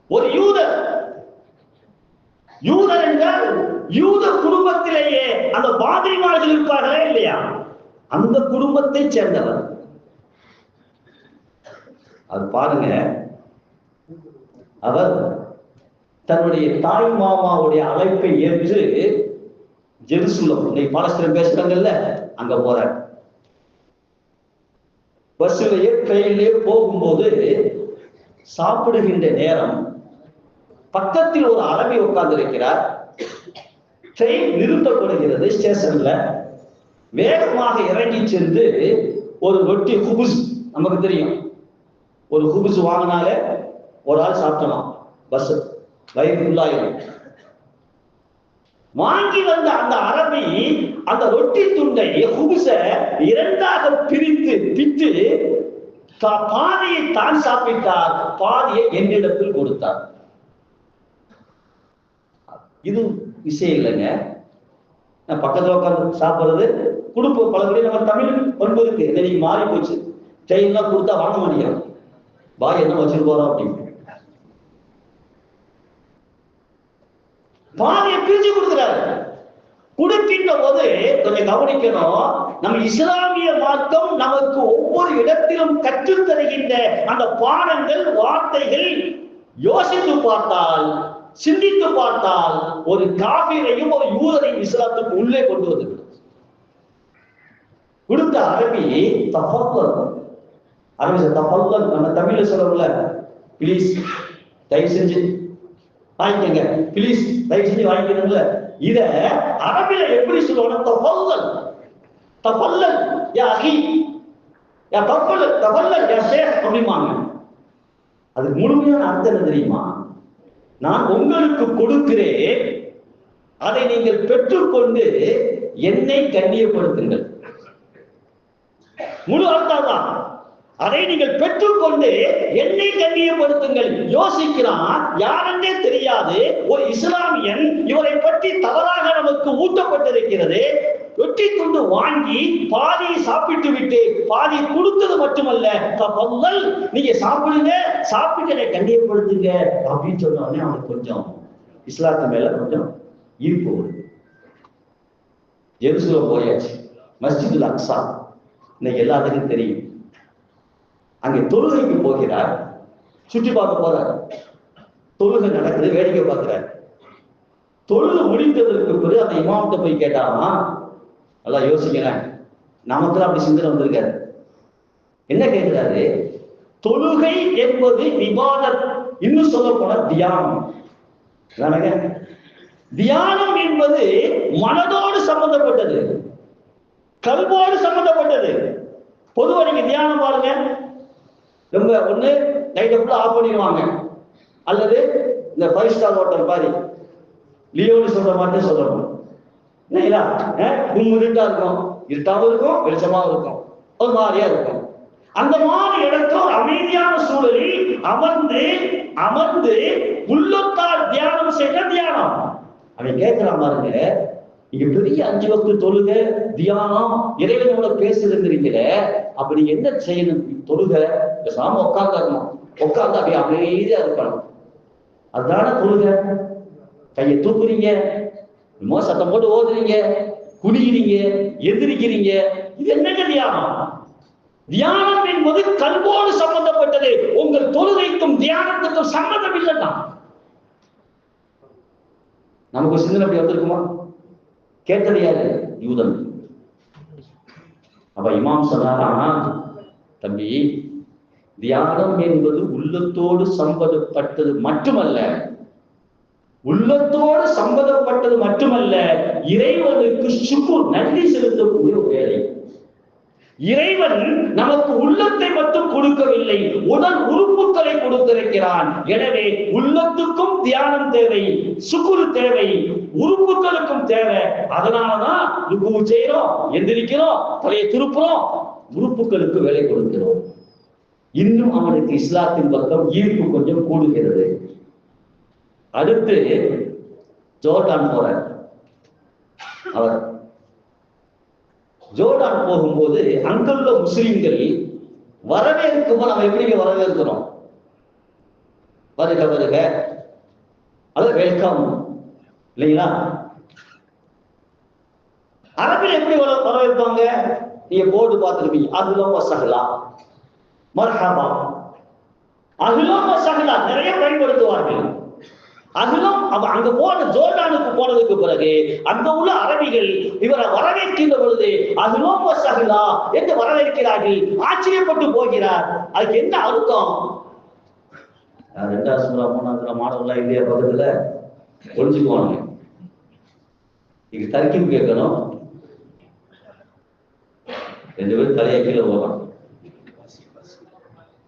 ஒரு யூதன். யூதன் என்றால் யூத குடும்பத்திலேயே அந்த பாதிரிமார்கள் இருப்பார்களே இல்லையா, அந்த குடும்பத்தை சேர்ந்தவர். அது பாருங்க, அவர் தன்னுடைய தாய் மாமாவுடைய அழைப்பை ஏற்று ஜெருசலம், இன்னைக்கு பாலஸ்தீனம் பேசுறாங்கல்ல, அங்க போறார். பஸ்ஸிலேயே ட்ரெயின்லயே போகும்போது சாப்பிடுகின்ற நேரம் பக்கத்தில் ஒரு அரபி உட்கார்ந்து இருக்கிறார். ட்ரெயின் நிறுத்தப்படுகிறது ஸ்டேஷன்ல. வேகமாக இறங்கி சென்று ஒரு ரொட்டி குபுஸ், நமக்கு தெரியும், ஒரு குபுஸ் வாங்கினாலே ஒரு ஆள் சாப்பிடலாம், பஸ் வயிறு ஃபுல்லாயிரும். வாங்கி வந்த அந்த அரபி அந்த ரொட்டி துண்டை குபுஸ இரண்டாக பிரித்து பிட்டு பாதியை தான் சாப்பிட்டார், பாதியை என்னிடத்தில் கொடுத்தார். இது விஷயம் இல்லைங்க. பக்கத்துல உட்காந்து சாப்பிடுறது குடும்ப பழகுடி. நம்ம தமிழ் பண்பு இருக்கு, இன்னைக்கு மாறி போச்சு. ட்ரெயின்லாம் கொடுத்தா வாங்க மாட்டேங்கிறோம், பாய் என்ன வச்சுட்டு போறோம் அப்படின்னு. பாதியை பிரிச்சு கொடுக்கிறாரு. கொடுக்கின்ற போது கொஞ்சம் கவனிக்கணும், நம்ம இஸ்லாமிய மார்க்கம் நமக்கு ஒவ்வொரு இடத்திலும் கற்றுத் தருகின்ற அந்த பாடங்கள், வார்த்தைகள் யோசித்து பார்த்தால், சிந்தித்து பார்த்தால், ஒரு காபிரையும் ஒரு யூதரையும் இஸ்லாத்துக்கு உள்ளே கொண்டு வந்து கொடுத்த அரபி தஃபல்லல். அரபி தஃபல்லல் நம்ம தமிழ்ல சொல்றோம்ல, ப்ளீஸ் தயவு செஞ்சு வாங்கிக்கங்க, ப்ளீஸ் தயவு செஞ்சு வாங்கிக்கணும்ல. இத அரபில எப்படி சொல்லுவாங்க? தஃபல்லல், தஃபல்லல் யா அகி, யா தஃபல்லல், தஃபல்லல் யா ஷேக் அப்படிமாங்க. அதுக்கு முழுமையான அர்த்தம் என்ன தெரியுமா? நான் உங்களுக்கு கொடுக்கிறேன், அதை நீங்கள் பெற்றுக்கொண்டு என்னை கண்ணியப்படுத்துங்கள். முழு அர்த்தம் தான். அதை நீங்கள் பெற்றுக்கொண்டு என்னை கண்ணியப்படுத்துங்கள். யோசிக்கிறான், யாரென்றே தெரியாது ஒரு இஸ்லாமியன், இவரை பற்றி தவறாக நமக்கு ஊட்டப்பட்டிருக்கிறது. வெட்டி கொண்டு வாங்கி பாதியை சாப்பிட்டு விட்டு பாதி கொடுத்தது மட்டுமல்ல, நீங்க சாப்பிடுங்க, சாப்பிட்டு என்னை கண்ணியப்படுத்துங்க அப்படின்னு சொன்ன உடனே அவனுக்கு கொஞ்சம் இஸ்லாத்து மேல கொஞ்சம் ஈர்ப்பு வருது. ஜெருசலம் போயாச்சு, மஸ்ஜிதுல் அக்ஸா இன்னைக்கு எல்லாத்துக்கும் தெரியும். அங்கே தொழுகைக்கு போகிறார், சுற்றி பார்க்க போறார். தொழுகை நடக்குது, வேடிக்கை பார்க்கிறார். தொழுகை முடிந்ததற்கு பிறகு அந்த இமாமத்தை போய் கேட்டாமா, நல்லா யோசிக்கிறேன், நமக்கு அப்படி சிந்தனை வந்திருக்காரு. என்ன கேட்கிறாரு? தொழுகை என்பது இபாதத், இன்னும் சொல்ல போன தியானம். தியானம் என்பது மனதோடு சம்பந்தப்பட்டது, கல்வோடு சம்பந்தப்பட்டது. பொதுவாக நீங்க தியானம் பாருங்க, ரொம்ப ஒண்ணு லைட்டை ஃபுல்லா ஆஃப் பண்ணிடுவாங்க, அல்லது இந்த 5 ஸ்டார் ஹோட்டல் மாதிரி லியோன்னு சொல்ற மாதிரி சொல்லணும். இல்லைங்களா? இருட்டா இருக்கும், இருட்டாவும் இருக்கும், வெளிச்சமாவும் இருக்கும், ஒரு மாதிரியா இருக்கும். அந்த மாதிரி இடத்துல அமைதியான சூழலில் அமர்ந்து அமர்ந்து உள்ளத்தால் தியானம் செய்த தியானம். அவன் கேட்கிறான் பாருங்க, இங்க பெரிய 5 வக்து தொழுகை, தியானம், இறைவனோட பேசுறீங்கள, அப்ப நீங்க என்ன செய்யணும்? தொழுகை பேசாம உட்கார்ந்து இருக்கணும், உட்கார்ந்து அப்படியே அமைதியா இருக்கணும். அதுதான தொழுக. கையை தூக்குறீங்க, சத்தம் போட்டு ஓதுறீங்க, குனிகிறீங்க, எந்திரிக்கிறீங்க. இது என்னங்க தியானம்? தியானம் என்பது கல்வோடு சம்பந்தப்பட்டது. உங்கள் தொழுகைக்கும் தியானத்துக்கும் சம்பந்தம் இல்லைன்னா நமக்கு சிந்தனை அப்படி வந்திருக்குமா? கேட்டது யாரு? யூதன். அப்ப இமாம் சொன்னாரா, தம்பி, தியானம் என்பது உள்ளத்தோடு சம்பந்தப்பட்டது மட்டுமல்ல, உள்ளத்தோடு சம்பந்தப்பட்டது மட்டுமல்ல, இறைவனுக்கு சுக்குர், நன்றி செலுத்தக்கூடிய வேலை. இறைவன் நமக்கு உள்ளத்தை மட்டும் கொடுக்கவில்லை, உடல் உறுப்புகளை கொடுத்திருக்கிறான். எனவே உள்ளத்துக்கும் தியானம் தேவை, சுக்குரு தேவை, உறுப்புகளுக்கும் தேவை. அதனாலதான் ருக்கு செய்யறோம், எந்திரிக்கிறோம், தலையை திருப்புறோம், உறுப்புகளுக்கு வேலை கொடுக்கிறோம். இன்னும் அவனுக்கு இஸ்லாத்தின் பக்கம் ஈர்ப்பு கொஞ்சம் கூடுகிறது. அடுத்து ஜோர்டான் போறார். அவர் ஜோர்டான் போகும்போது அங்குள்ள முஸ்லிம்கள் வரவேற்கும் நம்ம எப்படி வரவேற்கிறோம்? வருக வருக, அது வெல்கம் இல்லைங்களா? அரபில் எப்படி வரவேற்பாங்க? நீங்க போர்டு பார்த்துருப்பீங்க, அஹ்லம் வ ஸஹ்லா, மர்ஹபா, அஹ்லம் வ ஸஹ்லா நிறைய பயன்படுத்துவார்கள். அஹ்லம். அங்க போன ஜோர்டானுக்கு போனதுக்கு பிறகு அங்க உள்ள அரபிகள் இவரை வரவேற்கின்ற பொழுது அஹ்லம் வ ஸஹ்லா என்று வரவேற்கிறார்கள். ஆச்சரியப்பட்டு போகிறார். அதுக்கு என்ன அர்த்தம்? 2வது சூரா 3வது சூரா மாடல் இல்லையா பக்கத்துல ஒளிஞ்சுக்குவாங்க. இது தர்க்கீப் கேட்கணும். 2 பேரும் தலையை கீழே போறான்,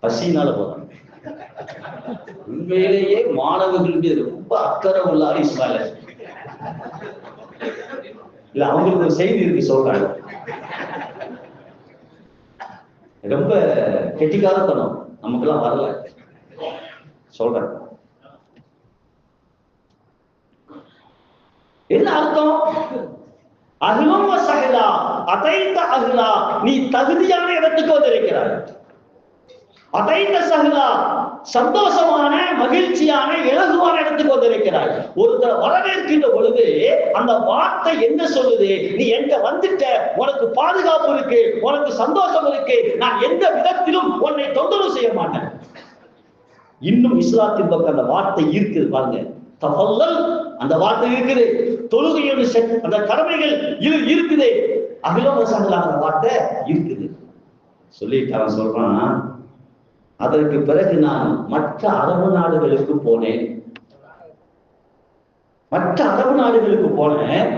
பசினால போறான். உண்மையிலேயே மாணவர்கள் மீது ரொம்ப அக்கறை உள்ளார் இஸ்மாயில். இல்ல, அவங்களுக்கு ஒரு செய்தி இருக்கு சொல்றாங்க. ரொம்ப கெட்டிக்காரத்தனம் நமக்கெல்லாம் வரல சொல்றேன். என்ன அர்த்தம்? அஹ்லம் வ ஸஹ்லா, அதைத அஹ்லா, நீ தகுதியான இடத்துக்கு வந்திருக்கிறாய். அதைத ஸஹ்லா, சந்தோஷமான, மகிழ்ச்சியான, இலகுவான இடத்துக்கு வந்திருக்கிறாய். ஒருத்தர் வரவேற்கின்ற பொழுது அந்த வார்த்தை என்ன சொல்லுது? நீ எங்க வந்துட்ட, உனக்கு பாதுகாப்பு இருக்கு, உனக்கு சந்தோஷம் இருக்கு, நான் எந்த விதத்திலும் உன்னை தொந்தரவு செய்ய மாட்டேன். இன்னும் இஸ்லாத்தின் பக்கம் அந்த வார்த்தை இருக்குது பாருங்க. தஃபல்லல், அந்த வார்த்தை இருக்குது. தொழுகையோட அந்த கடமைகள் இருக்குது. அஹ்லம் வ ஸஹ்லா அந்த வார்த்தை இருக்குது. சொல்லிட்டு அவன் சொல்றான், அதற்கு பிறகு நான் மற்ற அரபு நாடுகளுக்கு போனேன். மற்ற அரபு நாடுகளுக்கு போனேன்.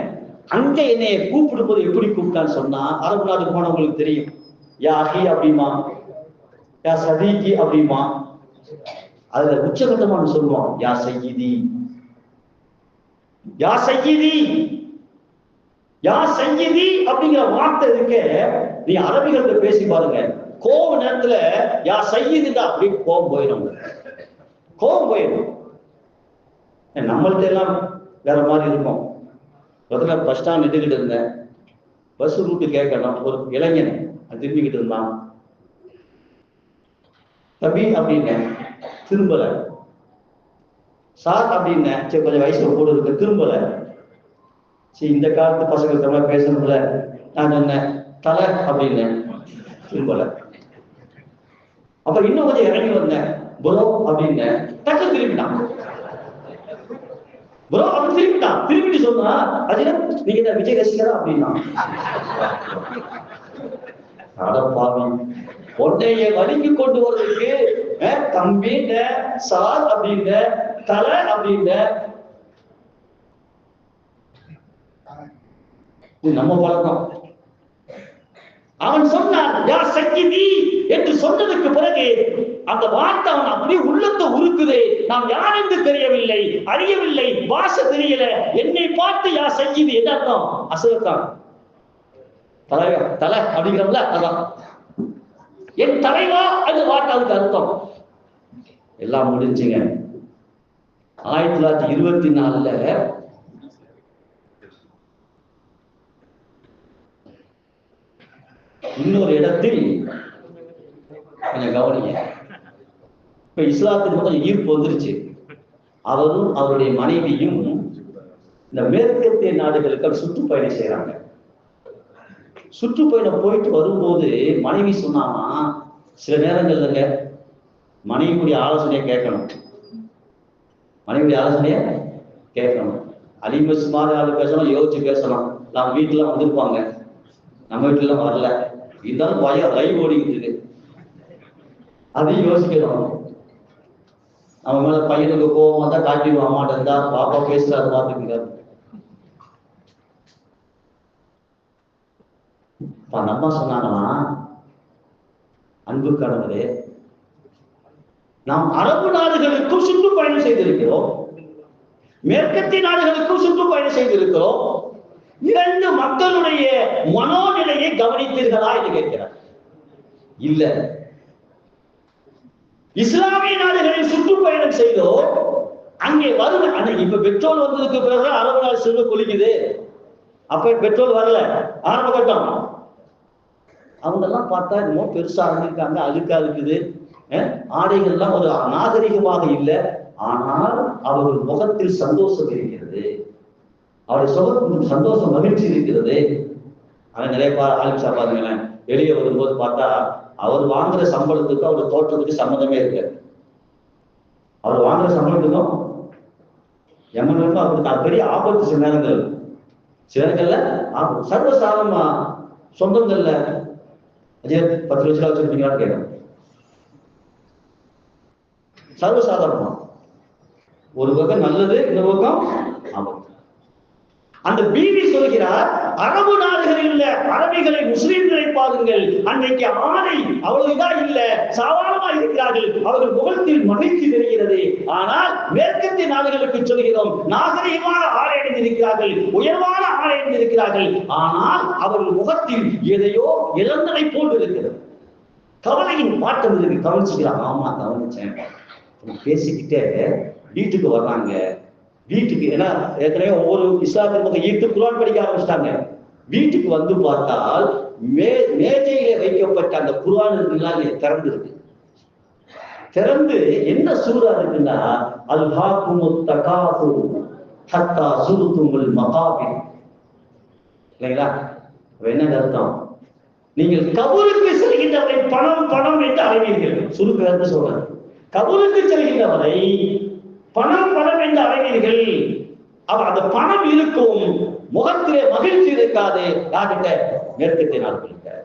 அங்க என்னைய கூப்பிடும்போது எப்படி கூப்பிட்டான்னு சொன்னா, அரபு நாடு போனவங்களுக்கு தெரியும். யா அஹி அப்படிமா, யா சதீகி அப்படிமா. அதுல உச்சகட்டமான சொல்லுவான், யா சையிதி, யா சையிதி, யா சையிதி அப்படிங்கிற வார்த்தை இருக்க. நீ அரபிகள்கிட்ட பேசி பாருங்க, கோப நேரத்துல யா சையிதிடா அப்படி கோபம் போயிடும், கோபம் போயிடும். நம்மள்ட்ட எல்லாம் வேற மாதிரி இருக்கும். பஸ் ஸ்டாண்ட் நின்றுகிட்டு இருந்தேன், பஸ் ரூட்டு கேட்கணும். ஒரு இளைஞன் திரும்பிக்கிட்டு இருந்தான். தம்பி அப்படின்னு திரும்பல. சார் அப்படின்னு சரி, கொஞ்சம் வயசுல கூட இருக்கு, திரும்பல. சரி, இந்த காலத்து பசங்க மாதிரி பேசணும்ல, நான் சொன்னேன் தலை அப்படின்னு, திரும்பல. அப்புறம் இன்னும் கொஞ்சம் இறங்கி வந்தேன், புரோ அப்படின்னு, டக்கு திரும்பிட்டான். புரோ அப்படி திரும்பிட்டான். திரும்பிட்டு சொன்னா, அது நீங்க என்ன விஜய் ரசிகரா அப்படின்னா, அடப்பாவி, உன்னைய வலிக்கு கொண்டு வர்றதுக்கு தம்பின்ற, சார் அப்படின்ற, தலை அப்படின்ற. நம்ம பழக்கம். அவன் சொன்னான் யா சக்கிதி என்று சொன்னதுக்கு பிறகு அந்த வார்த்தை அவன் அப்படியே உள்ளத்தை உருக்குதே. நாம் யார் என்று தெரியவில்லை, அறியவில்லை, பாஷை தெரியல. என்னை பார்த்து யா சக்கிதி என்ன அர்த்தம்? அசலத்தான் தலைவா, தலை அப்படிங்கிறோம்ல, அதான் என் தலைவா அந்த வார்த்தை, அதுக்கு அர்த்தம். எல்லாம் முடிஞ்சுங்க. 1924 இன்னொரு இடத்தில் கொஞ்சம் கவனிங்க. இப்ப இஸ்லாத்துக்கு கொஞ்சம் ஈர்ப்பு வந்துருச்சு. அவரும் அவருடைய மனைவியும் இந்த மேற்கத்திய நாடுகளுக்கு சுற்றுப்பயணம் செய்யறாங்க. சுற்றுப்பயணம் போயிட்டு வரும்போது மனைவி சொன்னாமா, சில நேரங்கள்லங்க மனைவியுடைய ஆலோசனையை கேட்கணும். மனைவியுடைய ஆலோசனையை கேட்கணும். அலிமஸ் மாதிரி ஆளு பேசணும், யோசிச்சு பேசணும். நம்ம வீட்டுல வந்திருப்பாங்க, நம்ம வீட்டுல வரல, இருந்தாலும் பயம் லைவ் ஓடிக்கிட்டு இருக்கு, அதையும் யோசிக்கணும். அவன் மேல பையனுக்கு கோவம் வந்தா காட்டிடுவான், அம்மாட்ட இருந்தா பாப்பா பேசுறாரு பாத்துக்குங்க. அந்த அம்மா சொன்னாங்கன்னா, அன்பு கணவரே, நாம் அரபு நாடுகளுக்கும் சுற்றுப்பயணம் செய்திருக்கிறோம், மேற்கத்திய நாடுகளுக்கும் சுற்றுப்பயணம் செய்திருக்கிறோம். 2 மக்களுடைய மனோநிலையை கவனித்தீர்களா என்று கேட்கிறார். இல்ல. இஸ்லாமிய நாடுகளில் சுற்றுப்பயணம் செய்தோம், அங்கே வரும். இப்ப பெட்ரோல் வந்ததுக்கு பிறகு அரபு நாடு செல்வ கொலிக்குது. அப்ப பெட்ரோல் வரல, ஆரம்ப கட்டம். அவங்க எல்லாம் பார்த்தா இன்னும் பெருசா இருக்காங்க, அழுக்கா இருக்குது, ஆடைகள்லாம் ஒரு நாகரிகமாக இல்லை. ஆனால் அவர்கள் முகத்தில் சந்தோஷம் இருக்கிறது, அவருடைய சுகத்தில் சந்தோஷம் மகிழ்ச்சி இருக்கிறது. அவன் நிறைய ஆலிம்சா பாருங்களேன், வெளியே வரும்போது பார்த்தா அவர் வாங்குற சம்பளத்துக்கும் அவர் தோற்றத்துக்கு சம்மந்தமே இருக்கு. அவர் வாங்குற சம்பளத்துக்கும் எம்மனுக்கும் அவருக்கு பெரிய ஆபத்து. சில நேரங்கள்ல ஆபத்து. சர்வசாதாரணமா சொந்தங்கள்ல 10 லட்சம் வச்சிருப்பீங்களான்னு கேட்கணும். சர்வசாதாரணமா ஒரு பக்கம் நல்லது, இன்னொரு பக்கம் ஆபத்து. அந்த பீவி சொல்கிறார், அரபு நாடுகளில் உள்ள அரபிகளை முஸ்லிம்களை பாருங்கள், அன்றைக்கு ஆடை அவ்வளவுதான் இல்ல, சாதாரணமா இருக்கிறார்கள், அவர்கள் முகத்தில் மகிழ்ச்சி தெரிகிறது. ஆனால் மேற்கத்திய நாடுகளுக்கு சொல்கிறோம், நாகரிகமான ஆடை அணிந்திருக்கிறார்கள், உயர்வான ஆடை அணிந்திருக்கிறார்கள், ஆனால் அவர்கள் முகத்தில் எதையோ இழந்ததை போன்று இருக்கிறது. கவலையின் பாட்டம் இருக்கு. கவனிச்சுக்கிறான். ஆமா கவனிச்சேன். பேசிக்கிட்டே வீட்டுக்கு வர்றாங்க. வீட்டுக்கு ஏன்னா ஏற்கனவே ஒவ்வொரு இஸ்லாத்தின் பக்கம் ஈர்த்து குர்ஆன் படிக்க ஆரம்பிச்சிட்டாங்க. வீட்டுக்கு வந்து பார்த்தால் மேஜையிலே வைக்கப்பட்ட அந்த குர்ஆன் இருக்குலாம் திறந்து இருக்கு. திறந்து என்ன சூரா இருக்குன்னா, அல்ஹாக்குமுத் தகாசுர் ஹத்தா ஸுர்துமுல் மகாபிர். இல்லைங்களா? என்ன அர்த்தம்? நீங்கள் கபருக்கு செல்கின்றவரை பணம் பணம் என்று அழைவீர்கள். சுருக்க சொல்றாங்க, கபருக்கு செல்கின்றவரை பணம் பணம் என்று அழைவீர்கள். அந்த பணம் இருக்கும், முகத்திலே மகிழ்ச்சி இருக்காது. யார்கிட்ட? மேற்கத்திய நாடுகளுக்கு.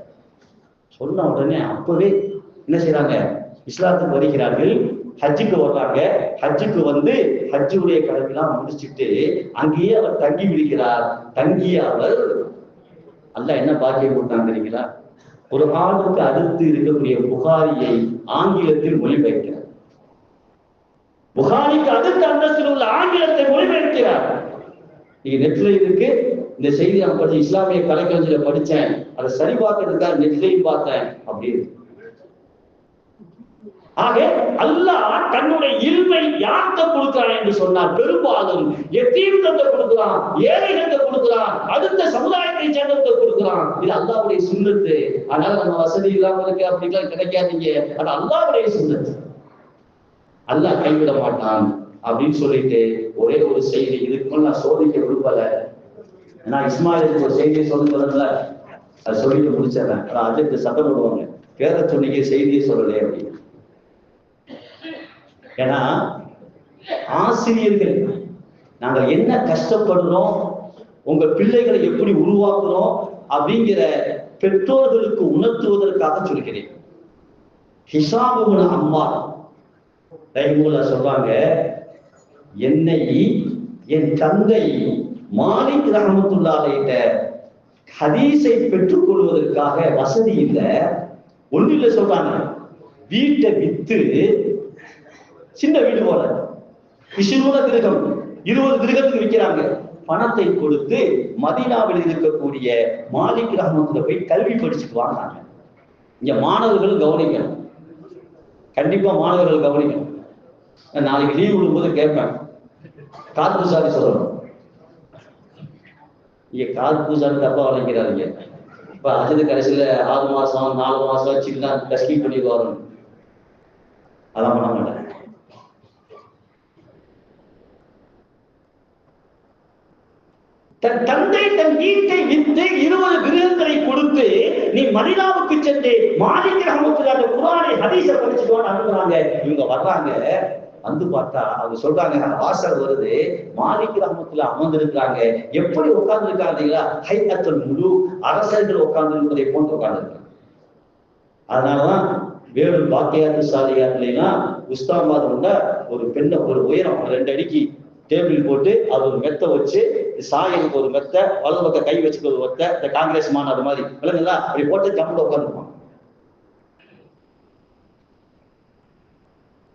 சொன்ன உடனே அப்பவே என்ன செய்யறாங்க? இஸ்லாத்துக்கு வருகிறார்கள், ஹஜ்ஜுக்கு வர்றாங்க. ஹஜ்ஜுக்கு வந்து ஹஜ்ஜுடைய கடமையெல்லாம் முடிச்சுட்டு அங்கேயே அவர் தங்கி விடுகிறார். தங்கிய அவர் அல்லாஹ் என்ன பாக்கியம் கொடுத்தாங்க தெரியுங்களா? குர்ஆனுக்கு அடுத்து இருக்கக்கூடிய புகாரியை ஆங்கிலத்தில் மொழிபெயர்க்கிறார். புகாரிக்கு அடுத்த அந்தஸ்தில் உள்ள ஆங்கிலத்தை மொழிபெயர்க்கிறார். நீங்க நெட்ல இருக்கு, இந்த செய்தி நான் படிச்சு இஸ்லாமிய கலைக்கலைஞர்ல படிச்சேன், அதை சரி பார்க்கறதுக்காக நெட்லையும் பார்த்தேன் அப்படின்னு. ஆக அல்லாஹ் தன்னுடைய இல்மை யார்கிட்ட கொடுக்கிறான் என்று சொன்னால், பெரும்பாலும் எத்தீம்கிட்ட கொடுக்கிறான், ஏழைகிட்ட கொடுக்கிறான், அடுத்த சமுதாயத்தை சேர்ந்தவங்க கொடுக்கிறான். இது அல்லாஹ்வுடைய சுன்னத்து. அதனால நம்ம வசதி இல்லாம இருக்கு அப்படிலாம் கிடைக்காதீங்க, அது அல்லாஹ்வுடைய சுன்னத்து. அல்லாஹ் கைவிட மாட்டான் அப்படின்னு சொல்லிட்டு ஒரே ஒரு செய்தி, இதுக்கு மேல நான் சோதிக்க விரும்பல. ஏன்னா இஸ்மாயிலுக்கு ஒரு செய்தியை சொல்லுறதுல அதை சொல்லிட்டு முடிச்சிடறேன். அதுக்கு சட்டம் போடுவாங்க, பேர சொன்னீங்க செய்தியை சொல்லலையே அப்படின்னு. ஏன்னா ஆசிரியர்கள் நாங்கள் என்ன கஷ்டப்படுறோம், உங்க பிள்ளைகளை எப்படி உருவாக்குறோம் அப்படிங்கிற பெற்றோர்களுக்கு உணர்த்துவதற்காக சொல்கிறேன். ஹிஷாம் இப்னு அம்மார் ரஹிமஹுல்லாஹ் சொல்றாங்க, என்னை என் தந்தை மாலிக் ரஹ்மத்துல்லாஹி அலைஹி ஹதீஸை பெற்றுக் கொள்வதற்காக வசதி இல்லை, ஒண்ணு இல்லை சொல்றாங்க. வீட்டை வித்து, சின்ன வீடு போல 20 திரகம் 20 திரகத்துக்கு விற்கிறாங்க, பணத்தை கொடுத்து மதீனாவில் இருக்கக்கூடிய மாலிக் ரஹ்மத்துல்லாஹி போய் கல்வி படிச்சுட்டு வாங்க. இங்க மாணவர்கள் கவனிக்கணும், கண்டிப்பா மாணவர்கள் கவனிக்கணும். நாளைக்கு லீவ் விடும்போது கேட்பேன், காது பூசாரி சொல்லணும். இங்க காது பூசாரி தப்பா வளைக்கிறாருங்க. இப்ப அது கடைசியில 6 மாசம் 4 மாசம் வச்சுக்கலாம் டஸ்கி பண்ணி வரணும். அதான் பண்ண மாட்டேன். தன் தந்தை தன் வீட்டை விட்டு 20 கிரகங்களை கொடுத்து நீ மதீனாவுக்கு சென்று மாலிக் ரஹ்மத்துல்லாஹி குர்ஆனை ஹதீஸை படிச்சுட்டு வான்னு அனுப்புறாங்க. இவங்க வர்றாங்க, வந்து பார்த்தா அவங்க சொல்றாங்க, வாசல் வருது, மாலிக் ரஹ்மத்துல்லாஹி அமர்ந்திருக்காங்க. எப்படி உட்கார்ந்து இருக்காங்களா, ஹைஅத்துல் முலூக், அரசர்கள் உட்கார்ந்து இருப்பதை போன்று உட்கார்ந்து இருக்காங்க. அதனாலதான் வேறு பாக்கியாத்து சாலியாத்துலாம் உஸ்தாமாத் உண்டா ஒரு பெண்ணை ஒரு உயரம் 2 அடிக்கு டேபிள் போட்டு அது ஒரு மெத்த வச்சு, சாயலுக்கு ஒரு மெத்த, வலது பக்கம் கை வச்சுக்க ஒரு மெத்த, இந்த காங்கிரஸ் மாநாடு மாதிரி விலங்குங்களா அப்படி போட்டு ஜம்முல உட்காந்துருப்பாங்க.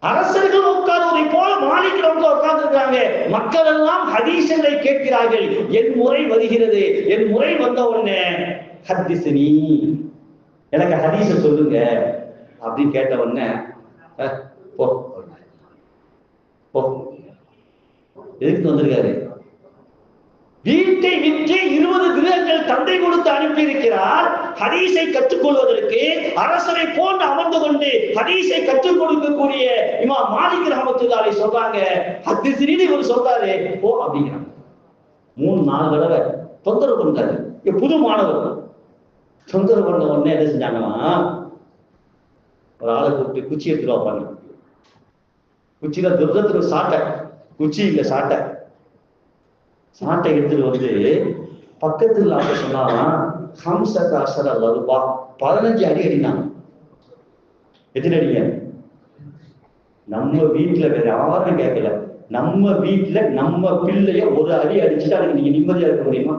அரசர்கள் உட்கார்வதை போல மாலிக் ரஹ்மத்துல்லாஹி உட்கார்ந்திருக்காங்க. மக்கள் எல்லாம் ஹதீஸை கேட்கிறார்கள். என் முறை வருகிறது. என் முறை வந்த உடனே ஹதீஸ்னி, எனக்கு ஹதீஸ சொல்லுங்க அப்படின்னு கேட்ட உடனே போ போ, எதுக்கு வந்திருக்காரு? வீட்டை விற்று 20 கிரகங்கள் தந்தை கொடுத்து அனுப்பி இருக்கிறார். ஹதீஸை கற்றுக்கொள்வதற்கு அரசரை போன்று அமர்ந்து கொண்டு ஹதீஸை கற்றுக் கொடுக்கக்கூடிய இமாம் மாலிக் ரஹ்மத்துல்லாஹி சொல்றாங்க, ஹதீஸ்னி இவர் சொல்றாரு போ அப்படிங்கிறாங்க. 3-4 தடவை தொந்தரவு பண்றாரு. புது மாணவர் தொந்தரவு பண்ண உடனே என்ன செஞ்சாங்கன்னா, ஒரு ஆளை கூப்பிட்டு குச்சி எடுத்துட்டு வைப்பாங்க. குச்சியில துர்தத்துக்கு சாட்டை, குச்சி இல்ல சாட்டை, சாட்டை எடுத்துட்டு வந்து பக்கத்துல ஆட்ட சொன்னாங்க, 15 அடி அடினாங்க. எத்தனை அடிங்க? நம்ம வீட்டுல வேற யாரும் கேட்கல, நம்ம வீட்டுல நம்ம பிள்ளைய ஒரு அடி அடிச்சுட்டா நீங்க நிம்மதியா இருக்க முடியுமா?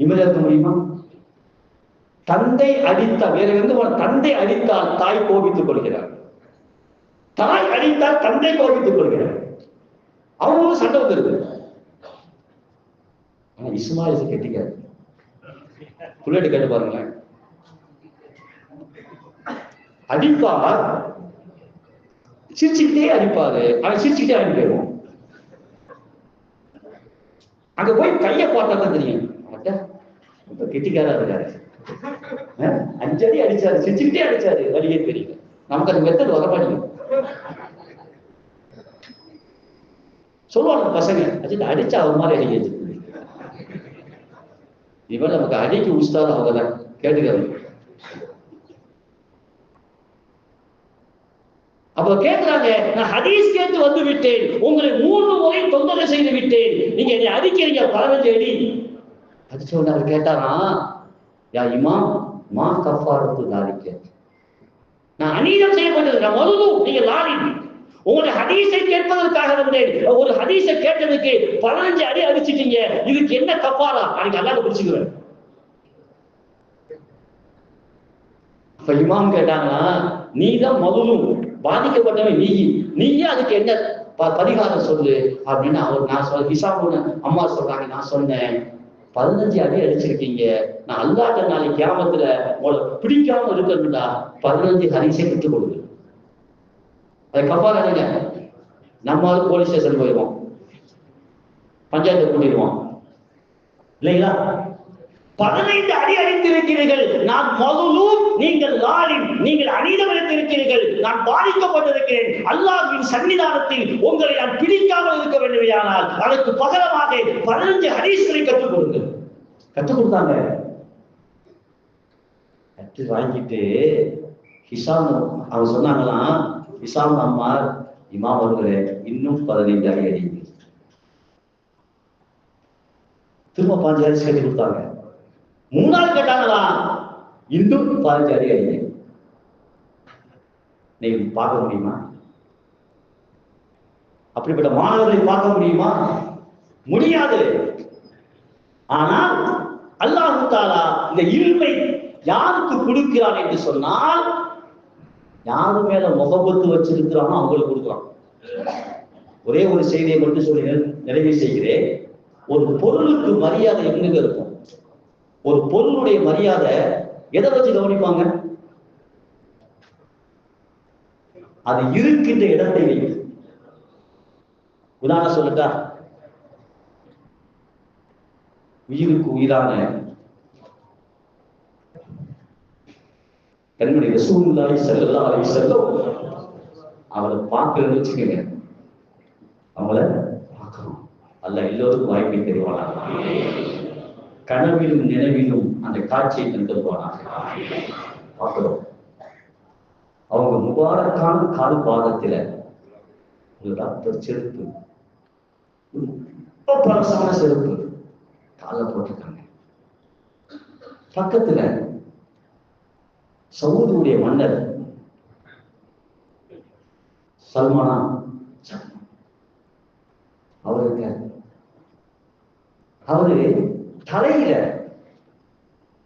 நிம்மதியா இருக்க முடியுமா? தந்தை அடித்தால் வேற எந்த தந்தை அடித்தால் தாய் கோபித்துக் கொள்கிறார், தாய் அடித்தால் தந்தை கோபித்துக் கொள்கிறார். அவங்களும் சண்டை வந்துருக்கு. ஆனா இஸ்மாயில் கெட்டிக்காரு. புள்ளட்டு கேட்டு பாருங்களேன், அடிப்பார், சிரிச்சுக்கிட்டே அடிப்பாரு, அவன் சிரிச்சுக்கிட்டே அடி போயிடுவோம். அங்க போய் கையை பார்த்தா தான் தெரியும், இப்ப கெட்டிக்காரா இருக்காரு. 5 அடி அடிச்சாரு, சிரிச்சுக்கிட்டே அடிச்சாரு, வழியே தெரியல. நமக்கு அந்த மெத்தட் வர மாட்டேங்குது. சொல்லுவாங்க பசங்க, அடிச்சா அவர் மாதிரி அடிக்க இவன் நமக்கு அடிக்கு உஸ்தாது அவங்கதான் கேட்டுக்கிறாங்க. அப்ப கேட்கிறாங்க, நான் ஹதீஸ் கேட்டு வந்து விட்டேன், உங்களை 3 முறை தொந்தரவு செய்து விட்டேன், நீங்க என்னை அடிக்கிறீங்க 15 அடி. அடிச்ச உடனே அவர் கேட்டாராம், யா இமாம் மா கஃபாரத்து தாலிக்க, நான் அநீதம் செய்யப்பட்டது, நான் மருதும், நீங்க லாரி, உங்களை ஹதீஸை கேட்பதற்காக வந்தேன், ஒரு ஹதீஸை கேட்டதுக்கு 15 அடி அடிச்சிட்டீங்க, இதுக்கு என்ன கஃபாரா? அன்னைக்கு அல்லாஹ் பிடிச்சுக்குவேன். இப்ப இமாம் கேட்டாங்களா, நீதான் மதுலும் பாதிக்கப்பட்டவன், நீயே அதுக்கு என்ன பரிகாரம் சொல்லு அப்படின்னு அவர் நான் சொல்ல ஹிசாமுன்னு அம்மா சொல்றாங்க. நான் சொன்னேன், 15 அடி அடிச்சிருக்கீங்க, நான் அல்லாஹ் நாளைக்கு கியாமத்துல உங்களை பிடிக்காம இருக்கணும்டா 15 ஹதீஸை கற்றுக் கொடுங்க. அது கஃபாரா இல்லைங்க. நம்ம போலீஸ் ஸ்டேஷன் போயிடுவோம், பஞ்சாயத்து கூட்டிடுவோம் இல்லைங்களா? 15 அடி அடித்திருக்கிறீர்கள், நான் மதுலூம், நீங்கள் லாலிம், நீங்கள் அநீதம் இழைத்திருக்கிறீர்கள், நான் பாதிக்கப்பட்டிருக்கிறேன், அல்லாஹ்வின் சன்னிதானத்தில் உங்களை நான் பிடிக்காமல் இருக்க வேண்டுமையானால் அதற்கு பகரமாக 15 ஹதீஸ்களை கற்றுக் கொடுங்கள். கற்றுக் கொடுத்தாங்க. கற்று வாங்கிட்டு ஹிசாம் அவங்க சொன்னாங்களாம், ஹிசாம் அம்மா இமாம் அவர்களே இன்னும் 15 அடி அடிங்க. திரும்ப 5 ஹதீஸ் கட்டி கொடுத்தாங்க. 3ஆவது கேட்டாங்களா, இன்னும் 15 அடி அடிங்க. நீங்க பார்க்க முடியுமா? அப்படிப்பட்ட மாணவர்களை பார்க்க முடியுமா? முடியாது. ஆனால் அல்லாஹ் தஆலா இந்த இல்மை யாருக்கு கொடுக்கிறான் என்று சொன்னால், யாரு மேல முகப்பத்து வச்சிருக்கிறானோ அவங்களுக்கு கொடுக்குறான். ஒரே ஒரு செய்தியை மட்டும் சொல்லி நிறைவு செய்கிறேன். ஒரு பொருளுக்கு மரியாதை எங்க இருக்கும்? ஒரு பொருளுடைய மரியாதை எதை வச்சு கவனிப்பாங்க? அது இருக்கின்ற இடத்தை வைத்து. உதாரணம் சொல்லட்டா, உயிருக்கு உயிரான கண்மணி ரசூலுல்லாஹி ஸல்லல்லாஹு அலைஹி வஸல்லம் அவளை பார்க்கறதுன்னு வச்சுக்கோங்க, அவங்கள பார்க்கணும். அல்லாஹ் எல்லோருக்கும் வாய்ப்பை தருவானா. கனவிலும் நினைவிலும் அந்த காட்சியை தந்துருவானாக. பார்க்கிறோம், அவங்க முபாரக்கான கால் பாதத்துல ஒரு ரத்த செருப்பு, ரொம்ப பரவசமான செருப்பு கால போட்டிருக்காங்க. பக்கத்துல சவுதியுடைய மன்னர் சல்மானா அவருக்கு அவரு தலையில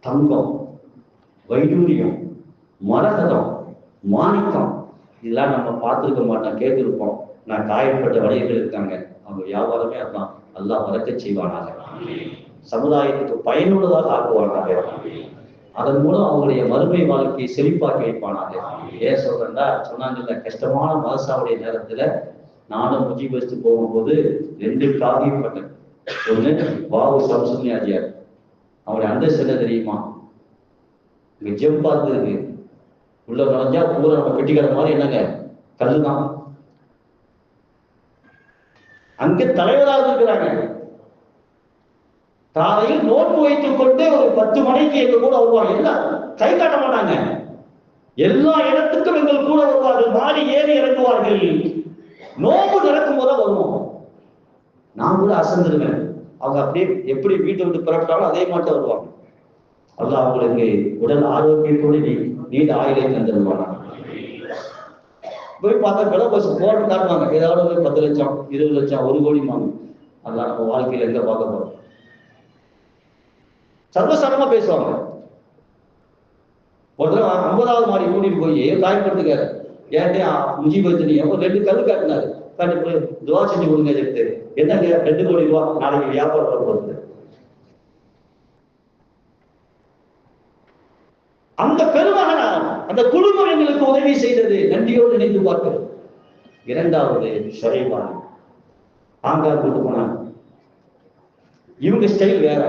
தங்கம், வைடூரியம், மரகதம், மாணிக்கம் இதெல்லாம் நம்ம பார்த்துருக்க மாட்டோம், கேட்டிருப்போம். நான் காயப்பட்ட வணிகர்கள் இருக்காங்க, அவங்க வியாபாரமே அதான். அல்லாஹ் வரக்கச் செய்வானாக, சமுதாயத்துக்கு பயனுள்ளதாக ஆக்குவானாக, அதன் மூலம் அவங்களுடைய மறுமை வாழ்க்கையை செழிப்பாக்கி வைப்பானாக. ஏன் சொல்றேன்னா, சொன்னாங்கல்ல, கஷ்டமான மதசாவுடைய நேரத்துல நானும் முஜீப் வச்சு போகும்போது 2 காரியப்பட்டேன். ஒண்ணு பாபு சம்சுனி ஆஜியார், அவங்களுடைய அந்தஸ்து என்ன தெரியுமா? இங்க ஜெம் பார்த்து இருக்கு, உள்ள நுழைஞ்சா பூரா நம்ம பெட்டிக்கிற மாதிரி என்னங்க கல்லுதான். அங்க தலைவராக இருக்கிறாங்க. காலையில் நோட்டு வைத்துக் கொண்டு ஒரு 10 மணிக்கு எங்க கூட வருவாங்க. எல்லாம் கை காட்ட மாட்டாங்க, எல்லா இடத்துக்கும் எங்கள் கூட வருவார்கள், மாடி ஏறி இறங்குவார்கள். நோம்பு நடக்கும் போது வருவோம். நான் கூட அசந்துருவேன். அவங்க அப்படியே எப்படி வீட்டை விட்டு புறப்பட்டாலும் அதே மாதிரி வருவாங்க. அல்லாஹ் அவங்களுக்கு உடல் ஆரோக்கியத்தோடு நீண்ட ஆயுளை தந்துருவாங்க. போய் பார்த்தா விலை பஸ் போட்டு காட்டுவாங்க, ஏதாவது 10 லட்சம் 20 லட்சம் 1 கோடி வாங்க. அதெல்லாம் நம்ம வாழ்க்கையில எங்க பார்க்க போறோம்? சர்வசாரமா பேசுவாங்க. ஒரு தடவை 50வது மாடி கூட்டிட்டு போய் காயப்படுத்துக்காரு, ஏன்டா முஜீப் வச்சு ஒரு 2 கல் காட்டினாரு. காட்டி துவா செஞ்சு கொடுங்க எடுத்து, என்னங்க 2 கோடி ரூபா நாளைக்கு வியாபாரம் வர போகுது. அந்த பெருமகனார் அந்த குடும்பம் எங்களுக்கு உதவி செய்தது, நன்றியோடு நினைத்து பார்க்கிறோம். 2வது ஷரைபான் ஆங்கார் கூட்டு போனாங்க. இவங்க ஸ்டைல் வேற.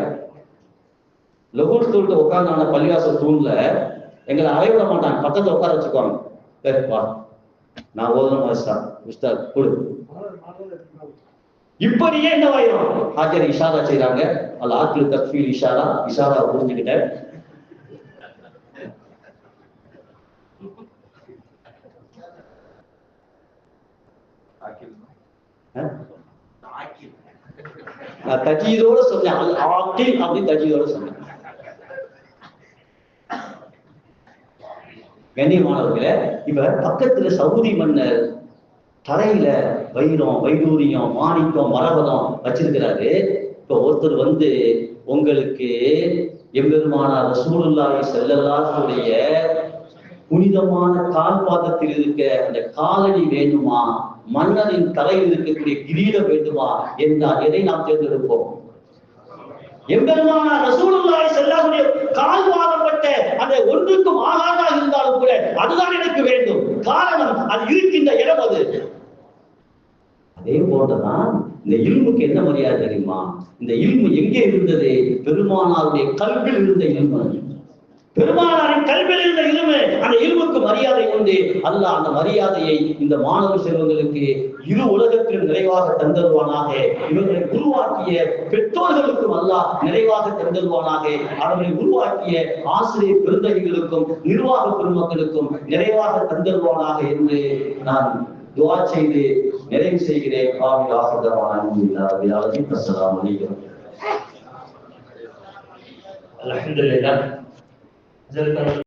லகூர் தூள்ல உட்கார்ந்தான பள்ளிவாசல் தூண்ல எங்களை அலைவிட மாட்டாங்க, பக்கத்துல உட்கார வச்சுக்குவாங்க. வா நான் ஓதுறேன் உஸ்தாத் கொடு. இப்படியே என்ன ஆயிரும்? ஹாஜர் இஷாரா செய்யறாங்க. அல்ல ஆக்கில் தக்ஃபீல் இஷாரா, இஷாரா புரிஞ்சுக்கிட்டேன். தஜீதோட சொன்னேன், ஆக்கில் அப்படி தஜீதோட சொன்னேன். கண்ணியமானவர்களே, இப்ப பக்கத்துல சவுதி மன்னர் தரையில வைரம், வைடூரியம், மாணிக்கம், மரகதம் வச்சிருக்கிறாரு. இப்ப ஒருத்தர் வந்து உங்களுக்கு எம்பெருமானார் ரசூலுல்லாஹி ஸல்லல்லாஹு அலைஹி புனிதமான கால் பாதத்தில் இருக்க அந்த காலடி வேண்டுமா, மன்னரின் தலையில் இருக்கக்கூடிய கிரீடம் வேண்டுமா என்றால் எதை நாம் தேர்ந்தெடுப்போம்? எம்பெருமானார் ரசூலுல்லாஹி ஸல்லல்லாஹு அலைஹி கால் பாதப்பட்ட அந்த ஒன்றுக்கும் ஆகாதாக இருந்தாலும் கூட அதுதான் எனக்கு வேண்டும். காரணம் அது இருக்கின்ற இடம் அது. அதே போலதான் இந்த இல்முக்கு என்ன மரியாதை தெரியுமா? இந்த இல்மு எங்கே இருந்தது? பெருமானாருடைய கல்வியில் இருந்த இல்மு. பெருமானாரின் கல்வியில் இருந்த இல்மு, அந்த இல்முக்கு மரியாதை உண்டு. அல்லாஹ் அந்த மரியாதையை இந்த மாணவ செல்வங்களுக்கு இரு உலகத்திலும் நிறைவாக தந்தருவானாக. இவர்களை உருவாக்கிய பெற்றோர்களுக்கும் அல்லாஹ் நிறைவாக தந்தருவானாக. அவர்களை உருவாக்கிய ஆசிரியர் பெருந்தகைகளுக்கும் நிர்வாக பெருமக்களுக்கும் நிறைவாக தந்தருவானாக என்று நான் துஆ செய்து நிறைவு செய்கிறேன். அல்ஹம்துலில்லாஹ்.